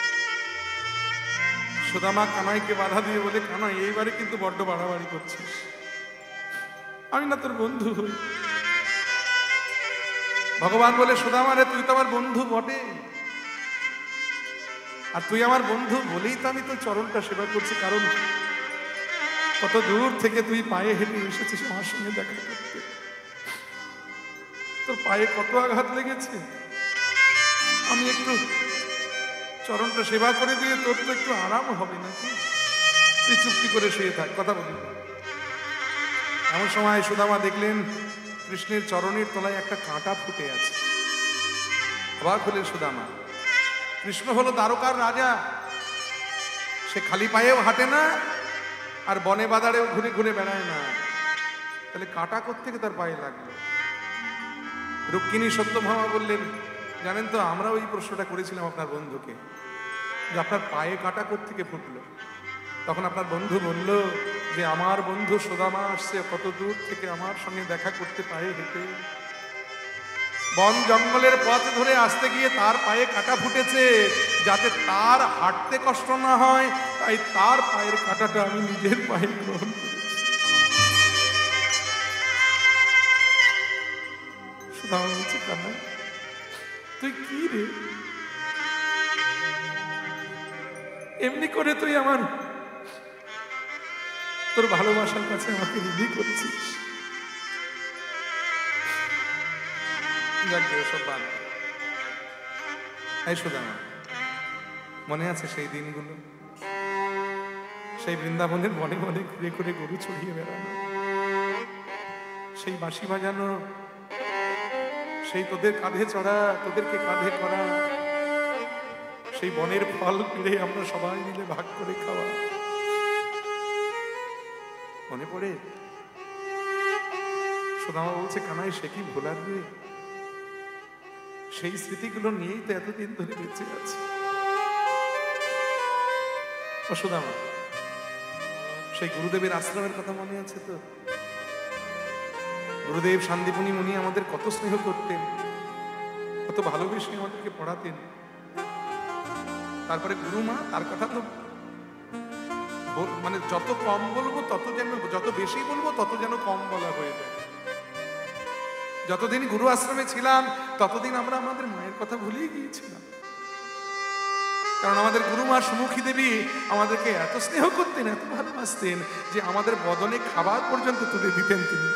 সুদামা কানাইকে বাধা দিয়ে বলে, কানাই এইবারে কিন্তু বড্ড বাড়াবাড়ি করছিস, আমি না তোর বন্ধু হই। ভগবান বলে, সুদামারে তুই তো আমার বন্ধু বটে, আর তুই আমার বন্ধু বলেই তো আমি তোর চরণটা সেবা করছি। কারণ কত দূর থেকে তুই পায়ে হেঁটে এসেছিস আমার সঙ্গে দেখা করতে, তোর পায়ে কত আঘাত লেগেছে। আমি একটু চরণটা সেবা করে দিয়ে তোর তো একটু আরাম হবে নাকি? তুই চুপটি করে শুয়ে থাক, কথা বলি। এমন সময় সুদামা দেখলেন কৃষ্ণের চরণের তলায় একটা কাঁটা ফুটে আছে। অবাক হলেন সুদামা। কৃষ্ণ হলো দ্বারকার রাজা, সে খালি পায়েও হাঁটে না, আর বনে বাজারেও ঘুরে ঘুরে বেড়ায় না, তাহলে কাঁটা কোত্থেকে তার পায়ে লাগলো? রুক্মিণী সত্যভামা বললেন, জানেন তো, আমরাও এই প্রশ্নটা করেছিলাম আপনার বন্ধুকে, যে আপনার পায়ে কাঁটা কোত্থেকে ফুটলো। তখন আপনার বন্ধু বলল যে আমার বন্ধু সুদামা আসছে কত দূর থেকে আমার সঙ্গে দেখা করতে, পায়ে হেঁটে বন জঙ্গলের পথ ধরে আসতে গিয়ে তার পায়ে কাঁটা ফুটেছে, যাতে তার হাঁটতে কষ্ট না হয়, তাই তার পায়ের কাঁটাটা আমি নিজের পায়ে গ্রহণ করেছি। সুদামা বলছে, কান্না তুই কি রে, এমনি করে তুই আমার তোর ভালোবাসার কাছে আমাকে ঋণী করছিস। মনে আছে সেই দিনগুলো, সেই বৃন্দাবনের বনে বনে ঘুরে ঘুরে গরু ছড়িয়ে বেড়ানো, সেই বাঁশি বাজানো, সেই তোদের কাঁধে চড়া, তোদেরকে কাঁধে করা, সেই বনের ফল পেড়ে আমরা সবাই মিলে ভাগ করে খাওয়া, মনে পড়ে? সুদামা বলছে, কানাই সে কি ভোলার রে, সেই স্মৃতিগুলো নিয়েই তো এতদিন ধরে বেঁচে আছে। ও সুদামা, সেই গুরুদেবের আশ্রমের কথা মনে আছে তো? গুরুদেব শান্তিপুনি মুনি আমাদের কত স্নেহ করতেন, কত ভালোবেসে আমাদেরকে পড়াতেন। তারপরে গুরুমা, তার কথা তো মানে যত কম বলবো তত যেন, যত বেশি বলবো তত যেন কম বলা হয়ে যায়। যতদিন গুরু আশ্রমে ছিলাম ততদিন আমরা আমাদের মায়ের কথা ভুলেই গিয়েছিলাম, কারণ আমাদের গুরুমা সুমুখী দেবী আমাদেরকে এত স্নেহ করতেন, এত ভালোবাসতেন, যে আমাদের বদনে খাবার পর্যন্ত তুলে দিতেন তিনি।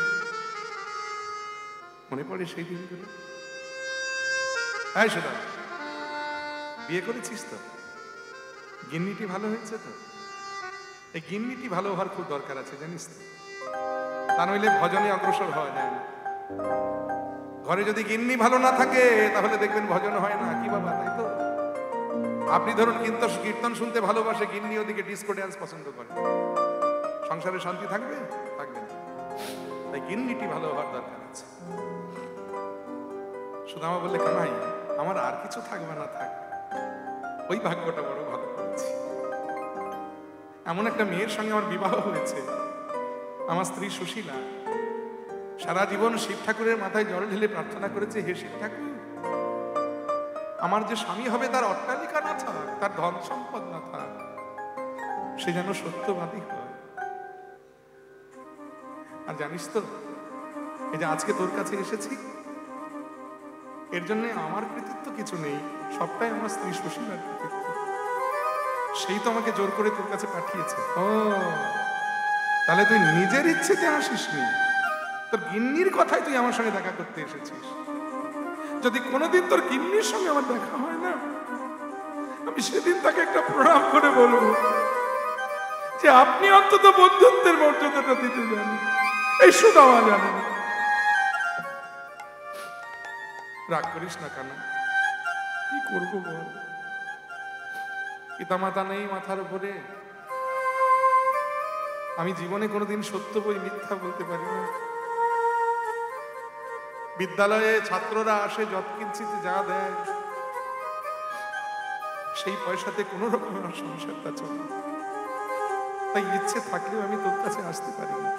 মনে পড়ে সেই দিনগুলো? তাই সেটা বিয়ে করেছিস তো? গিন্নিটি ভালো হয়েছে তো? এই গিন্নিটি ভালো হওয়ার খুব দরকার আছে, জানিস তো? তা নইলে ভজনে অগ্রসর হওয়া যায় না। ঘরে যদি গিন্নি ভালো না থাকে তাহলে দেখবেন ভজন হয় না। কি বাবা, তাই তো? আপনি ধরুন কীর্তন শুনতে ভালোবাসে, গিন্নি ওদিকে ডিস্কো ড্যান্স পছন্দ করে, সংসারে শান্তি থাকবে? থাকবে না। তাই গিন্নিটি ভালো হওয়ার দরকার আছে। সুদামা বললে, কানাই আমার আর কিছু থাকবে না, থাক, ওই ভাগ্যটা বড় ভালো করেছি। এমন একটা মেয়ের সঙ্গে আমার বিবাহ হয়েছে, আমার স্ত্রী সুশীলা। সারা জীবন শিব ঠাকুরের মাথায় জল ঢেলে প্রার্থনা করেছে, হে শিব ঠাকুর, আমার যে স্বামী হবে তার অট্টালিকা না থাক, তার ধন সম্পদ না থাক, সে যেন সত্যবাদী হয়। আর জানিস তো, এই যে আজকে তোর কাছে এসেছি, এর জন্য আমার কৃতিত্ব কিছু নেই, সবটাই আমার স্ত্রী সুশীলার কৃতিত্ব। সেই তো আমাকে জোর করে তোর কাছে পাঠিয়েছে। ও, তাহলে তুই নিজের ইচ্ছেতে আসিসনি, তোর গিন্নির কথাই তুই আমার সঙ্গে দেখা করতে এসেছিস। যদি কোনোদিন তোর গিন্নির সঙ্গে আমার দেখা হয় না, আমি সেদিন তাকে একটা প্রণাম করে বলবো যে আপনি অন্তত বন্ধুত্বের মর্যাদাটা দিতে জানেন, এই সুদামা জানেন। রাগ করিস না কানা, কি করবো বল? পিতামাতা নেই মাথার উপরে, আমি জীবনে কোনোদিন সত্য বই মিথ্যা বলতে পারি না। বিদ্যালয়ে ছাত্ররা আসে, যৎকিঞ্চিত যা দেয় সেই পয়সাতে কোনো রকম আমার সংসারটা চলে। তাই ইচ্ছে থাকলেও আমি তোর কাছে আসতে পারি না।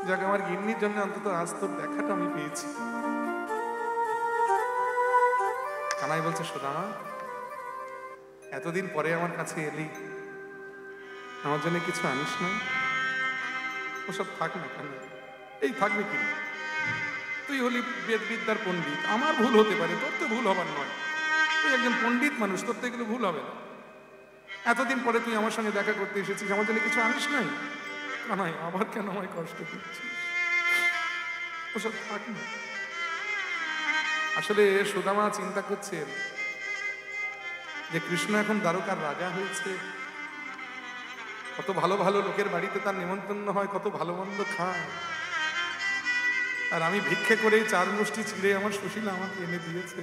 যাক, আমার গিন্নির জন্য অন্তত আজ তোর দেখাটা আমি পেয়েছি। কানাই বলছে, সুদামা এতদিন পরে আমার কাছে এলি, আমার জন্য কিছু আনিস না? ওসব থাক না কেন, এই থাকবে কি? তুই হলি বেদ বিদ্যার পণ্ডিত, আমার ভুল হতে পারে, তোর তো ভুল হবার নয়। তুই একজন পণ্ডিত মানুষ, তোর তো এগুলো ভুল হবে না। এতদিন পরে তুই আমার সঙ্গে দেখা করতে এসেছিস, আমার জন্য কিছু আনিস নাই? কানাই, আবার কেন আমায় কষ্ট দিচ্ছিস? ওসব থাক না। আসলে সুদামা চিন্তা করছেন যে কৃষ্ণ এখন দ্বারকার রাজা হয়েছে, কত ভালো ভালো লোকের বাড়িতে তার নিমন্ত্রণ হয়, কত ভালো মন্দ খায়। আর আমি ভিক্ষে করে চার মুষ্টি চিড়ে আমার সুশীলা আমাকে এনে দিয়েছে।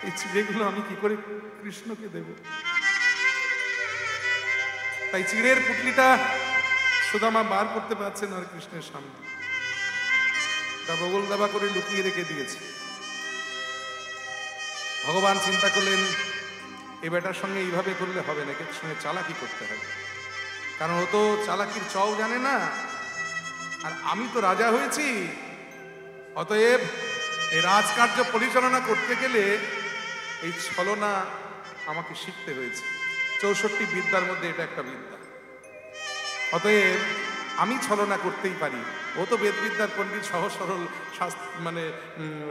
এই চিড়েগুলো আমি কি করে কৃষ্ণকে দেব? তাই চিড়ের পুটলিটা সুদামা বার করতে পারছে না কৃষ্ণের সামনে, তা বগল দাবা করে লুকিয়ে রেখে দিয়েছে। ভগবান চিন্তা করলেন এই বেটার সঙ্গে এইভাবে করলে হবে না, এর সঙ্গে চালাকি করতে হবে, কারণ ও তো চালাকির চও জানে না, আর আমি তো রাজা হয়েছি। অতএব এই রাজকার্য পরিচালনা করতে গেলে এই ছলনা আমাকে শিখতে হয়েছে। 64 বিদ্যার মধ্যে এটা একটা বিদ্যা। অতএব আমি ছলনা করতেই পারি। ও তো বেদবিদ্যার পণ্ডিত, সহজ সরল মানে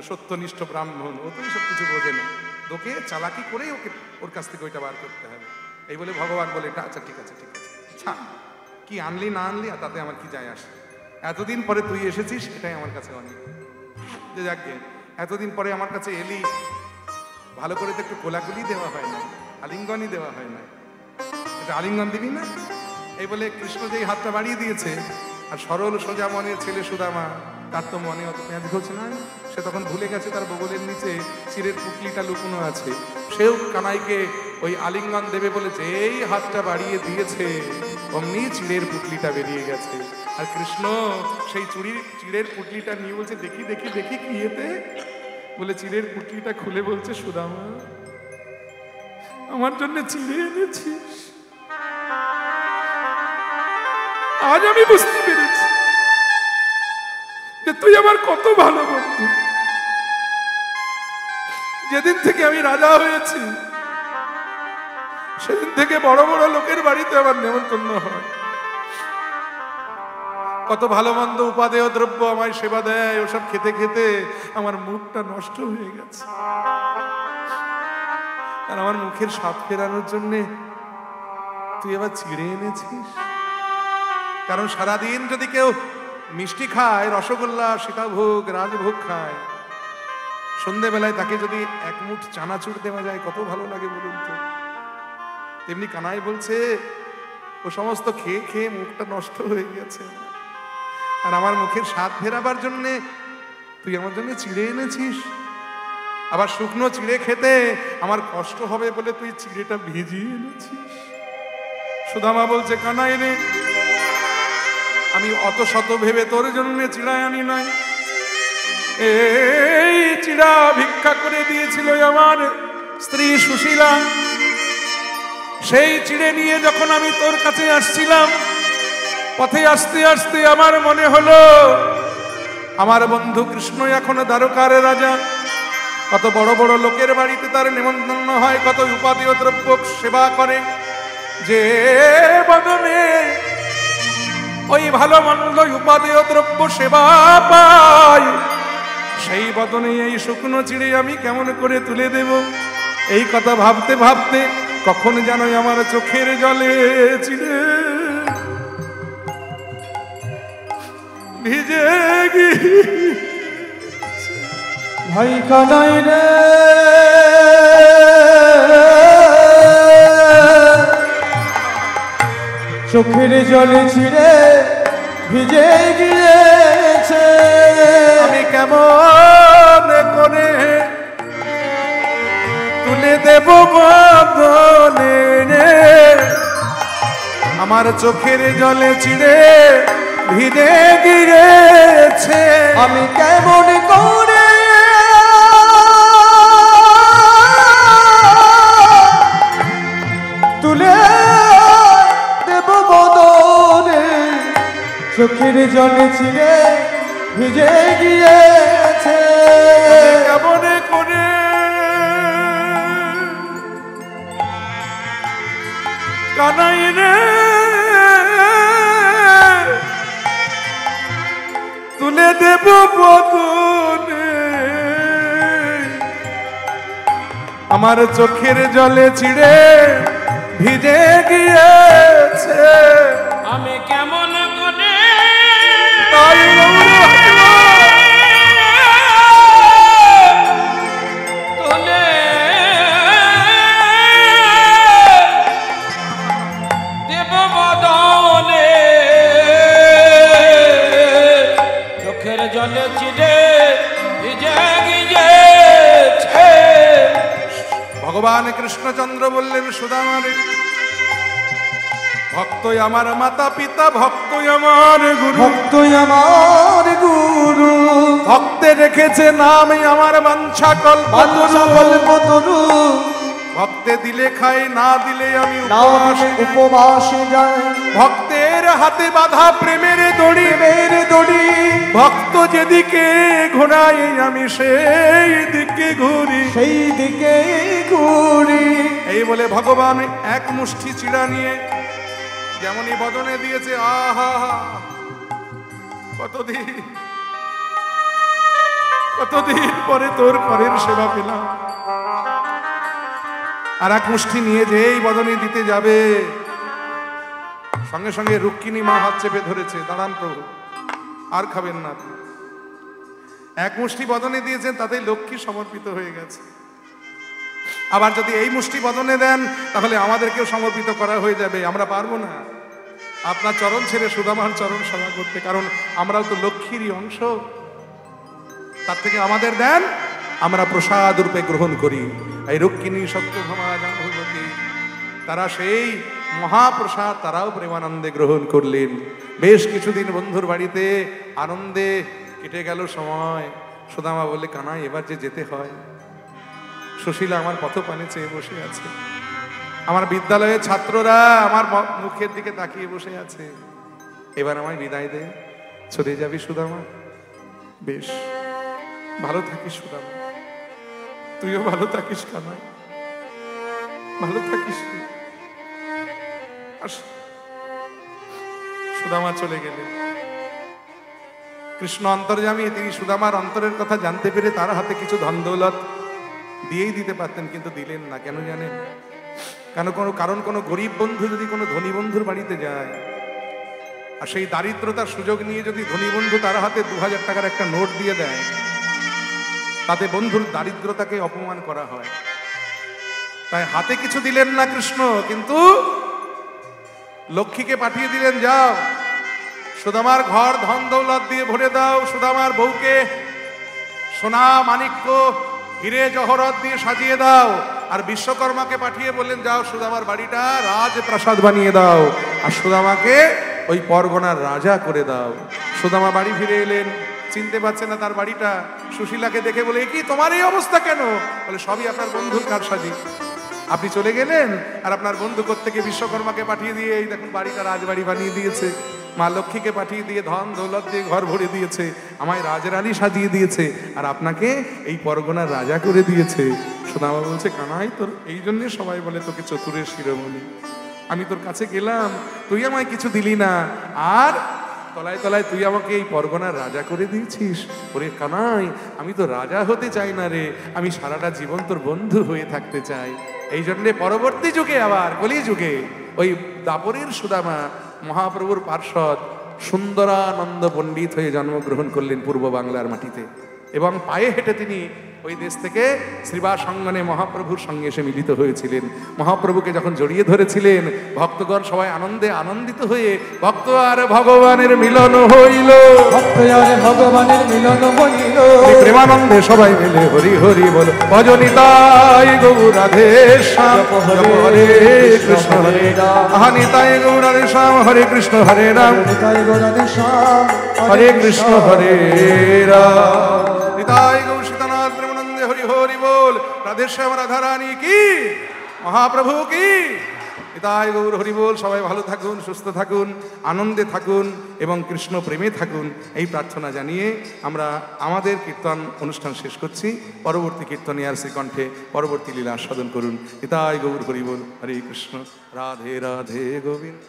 সত্যনিষ্ঠ ব্রাহ্মণ, ও তো সব কিছু বোঝে না। তোকে চালাকি করেই ওকে ওর কাছ থেকে ওইটা বার করতে হবে। এই বলে ভগবান বলে এটা আচ্ছা ঠিক আছে, আচ্ছা কি আনলি না আনলি আর তাতে আমার কি যায় আসে, এতদিন পরে তুই এসেছিস এটাই আমার কাছে অনেক। যে যাকে এতদিন পরে আমার কাছে এলি, ভালো করে তো একটু কোলাকুলি দেওয়া হয় না, আলিঙ্গনই দেওয়া হয় না, এটা আলিঙ্গন দিবি না? এই বলে কৃষ্ণ যেই হাতটা বাড়িয়ে দিয়েছে, আর সরল সোজা মনের ছেলে সুদামা, তার তো মনে অত পেঁয়াজ ঘুরছে না, সে তখন ভুলে গেছে তার বগলের নিচে চিড়ের পুটলিটা লুকোনো আছে। সেও কানাইকে ওই আলিঙ্গন দেবে বলে যেই হাতটা বাড়িয়ে দিয়েছে অমনি চিড়ের পুটলিটা বেরিয়ে গেছে। আর কৃষ্ণ সেই চিড়ের পুটলিটা নিয়ে বলছে দেখি দেখি দেখি কি এতে, বলে চিড়ের পুটলিটা খুলে বলছে সুদামা আমার জন্য চিড়ে এনেছিস, আজ আমি বুঝতে পেরেছি যে তুই আমার কত ভালো বন্ধু। যেদিন থেকে আমি রাজা হয়েছি সেদিন থেকে বড় বড় লোকের বাড়িতে আমার নেমন্তন্ন হয়, কত ভালো মন্দ উপাদেয় দ্রব্য আমায় সেবা দেয়, ওসব খেতে খেতে আমার মুখটা নষ্ট হয়ে গেছে। আর আমার মুখের স্বাদ ফেরানোর জন্যে তুই আবার চিড়ে এনেছিস। কারণ সারাদিন যদি কেউ মিষ্টি খায়, রসগোল্লা, সীতাভোগ, রাজভোগ খায়, সন্ধ্যেবেলায় তাকে যদি এক মুঠ চানাচুর দেওয়া যায় কত ভালো লাগে বলুন তো। তেমনি কানাই বলছে ও সমস্ত খেয়ে খেয়ে মুখটা নষ্ট হয়ে গেছে, আর আমার মুখের স্বাদ ফেরাবার জন্যে তুই আমার জন্য চিড়ে এনেছিস। আবার শুকনো চিড়ে খেতে আমার কষ্ট হবে বলে তুই চিড়েটা ভিজিয়ে এনেছিস। সুদামা বলছে কানাই রে, আমি অত শত ভেবে তোর জন্য চিড়াই আনি নাই, এই চিড়া ভিক্ষা করে দিয়েছিল আমার স্ত্রী সুশীলা। সেই চিড়ে নিয়ে যখন আমি তোর কাছে আসছিলাম, পথে আসতে আসতে আমার মনে হলো আমার বন্ধু কৃষ্ণ এখন দ্বারকার রাজা, কত বড় বড় লোকের বাড়িতে তার নিমন্ত্রণ হয়, কত উপাদেয় দ্রব্য সেবা করে, যে বদনে ওই ভালো মন্দ উপাদেয় দ্রব্য সেবা পাই, সেই বদনে এই শুকনো চিড়ে আমি কেমন করে তুলে দেব। এই কথা ভাবতে ভাবতে কখন যেন আমার চোখের জলে চিড়ে ভিজে ভাই কানাই রে, চোখের জলে ছিঁড়ে ভিজে গিয়েছে। আমি কেমন করে তুলে দেব বদনে রে, আমার চোখের জলে চিড়ে ভিজে গিয়েছে। আমি কেমন করে তুলে দেব বদনে, চোখের জলে ছিঁড়ে ভিজে গিয়েছে। কেমন করে কানাই রে তুলে দেব বদনে, আমার চোখের জলে চিড়ে ভিজে গিয়েছে। আমি কেমন করে তুলে দেব বদনে, চোখের ভগবান কৃষ্ণচন্দ্র বললেন সুদামারে, ভক্তই আমার মাতা পিতা, ভক্তই আমার গুরু, ভক্তই আমার গুরু, ভক্তে রেখেছে নামে আমার বাঞ্ছা কল্পতরু, ভক্তে দিলে খাই, না দিলে আমি উপবাসে যাই, ভক্তের হাতে বাঁধা প্রেমের দড়ি, প্রেমের দড়ি, ভক্ত যেদিকে ঘোরাই আমি সেই দিকে ঘুরি, সেই দিকে ঘুরি। এই বলে ভগবান এক মুষ্টি চিড়া নিয়ে যেমনই বদনে দিয়েছে, আহা কতদিন পরে তোর করের সেবা পেলাম। আর এক মুষ্টি নিয়ে যেই বদনে দিতে যাবে, সঙ্গে সঙ্গে রুক্মিণী মা হাত চেপে ধরেছে, দাঁড়ান প্রভু, আর খাবেন না আপনি। এক মুষ্টি বদনে দিয়েছেন, তাতেই লক্ষ্মী সমর্পিত হয়ে গেছে। আবার যদি এই মুষ্টি বদনে দেন, তাহলে আমাদেরকেও সমর্পিত করা হয়ে যাবে। আমরা পারবো না আপনার চরণ ছেড়ে সুদামার চরণ সেবা করতে, কারণ আমরাও তো লক্ষ্মীরই অংশ। তার থেকে আমাদের দেন, আমরা প্রসাদ রূপে গ্রহণ করি। এই রুক্মিণী, সত্যভামা, জাহ্নবী, তারা সেই মহাপ্রসাদ তারাও প্রেমানন্দে গ্রহণ করলেন। বেশ কিছুদিন বন্ধুর বাড়িতে আনন্দে কেটে গেল সময়। সুদামা বলে, কানাই এবার যে যেতে হয়। সুশীলা আমার পথপানে চেয়ে বসে আছে, আমার বিদ্যালয়ের ছাত্ররা আমার মুখের দিকে তাকিয়ে বসে আছে। এবার আমায় বিদায় দে, চলে যাবি সুদামা? বেশ, ভালো থাকিস সুদামা, তুইও ভালো থাকিস কানাই, ভালো থাকিস। সুদামা চলে গেলেন। কৃষ্ণ অন্তর্যামী, তিনি সুদামার অন্তরের কথা জানতে পেরে তার হাতে কিছু ধন দৌলত দিয়েই দিতে পারতেন, কিন্তু দিলেন না। কেন জানেন? কারণ কোনো গরিব বন্ধু যদি কোনো ধনী বন্ধুর বাড়িতে যায়, আর সেই দারিদ্রতার সুযোগ নিয়ে যদি ধনী বন্ধু তার হাতে 2000 টাকার একটা নোট দিয়ে দেয়, তাতে বন্ধুর দারিদ্রতাকে অপমান করা হয়। তাই হাতে কিছু দিলেন না কৃষ্ণ, কিন্তু লক্ষ্মীকে পাঠিয়ে দিলেন, যাও সুদামার ঘর ধন দৌলত দিয়ে ভরে দাও, সুদামার বউকে সোনা মাণিক্য হিরে জহরত দিয়ে সাজিয়ে দাও। আর বিশ্বকর্মাকে পাঠিয়ে বললেন, যাও সুদামার বাড়িটা রাজপ্রাসাদ বানিয়ে দাও, আর সুদামাকে ওই পরগনার রাজা করে দাও। সুদামা বাড়ি ফিরে এলেন, চিনতে পারছে না তার বাড়িটা। সুশীলাকে দেখে বলে, কি তোমার এই অবস্থা কেন? বলে, সবই আপনার বন্ধুর কারসাজি। আপনি চলে গেলেন, আর আপনার বন্ধু কোত্থেকে বিশ্বকর্মাকে পাঠিয়ে দিয়ে এই দেখুন বাড়িটা রাজবাড়ি বানিয়ে দিয়েছে, মা লক্ষ্মীকে পাঠিয়ে দিয়ে ধন দৌলত দিয়ে ঘর ভরে দিয়েছে, আমায় রাজরানী সাজিয়ে দিয়েছে, আর আপনাকে এই পরগনার রাজা করে দিয়েছে। সুদামা বলছে, কানাই তোর এই জন্যে সবাই বলে তোকে চতুরের শিরোমণি। আমি তোর কাছে গেলাম, তুই আমায় কিছু দিলি না, আর তলায় তলায় তুই আমাকে এই পরগনার রাজা করে দিয়েছিস। ওরে কানাই, আমি তো রাজা হতে চাই না রে, আমি সারাটা জীবন তোর বন্ধু হয়ে থাকতে চাই। এই জন্যে পরবর্তী যুগে, আবার কলি যুগে, ওই দাপরের সুদামা মহাপ্রভুর পার্ষদ সুন্দরানন্দ পণ্ডিত হয়ে জন্মগ্রহণ করলেন পূর্ব বাংলার মাটিতে, এবং পায়ে হেঁটে তিনি ওই দেশ থেকে শ্রীবাস অঙ্গনে মহাপ্রভুর সঙ্গে এসে মিলিত হয়েছিলেন। মহাপ্রভুকে যখন জড়িয়ে ধরেছিলেন, ভক্তগণ সবাই আনন্দে আনন্দিত হয়ে ভক্ত আর ভগবানের মিলন হইল, ভক্ত আর ভগবানের মিলন হইল। প্রেমানন্দে সবাই মিলে হরি হরি বল, ভজনিতাই গৌর রাধে শ্যাম, হরে কৃষ্ণ হরে রাম, নিতাই গৌর রাধে শ্যাম, হরে কৃষ্ণ হরে রাম, নিতাই গৌর রাধে শ্যাম, হরে কৃষ্ণ হরে রাম, নিতাই গৌর সীতানাথ প্রেমানন্দে হরি হরি বল, রাধে শ্যাম রাধা রানী কি, মহাপ্রভু কি, নিতাই গৌর হরি বল। সবাই ভালো থাকুন, সুস্থ থাকুন, আনন্দে থাকুন এবং কৃষ্ণ প্রেমে থাকুন, এই প্রার্থনা জানিয়ে আমরা আমাদের কীর্তন অনুষ্ঠান শেষ করছি। পরবর্তী কীর্তনে আর শ্রীকণ্ঠে পরবর্তী লীলা আস্বাদন করুন। নিতাই গৌর হরি বল, হরে কৃষ্ণ, রাধে রাধে গোবিন্দ।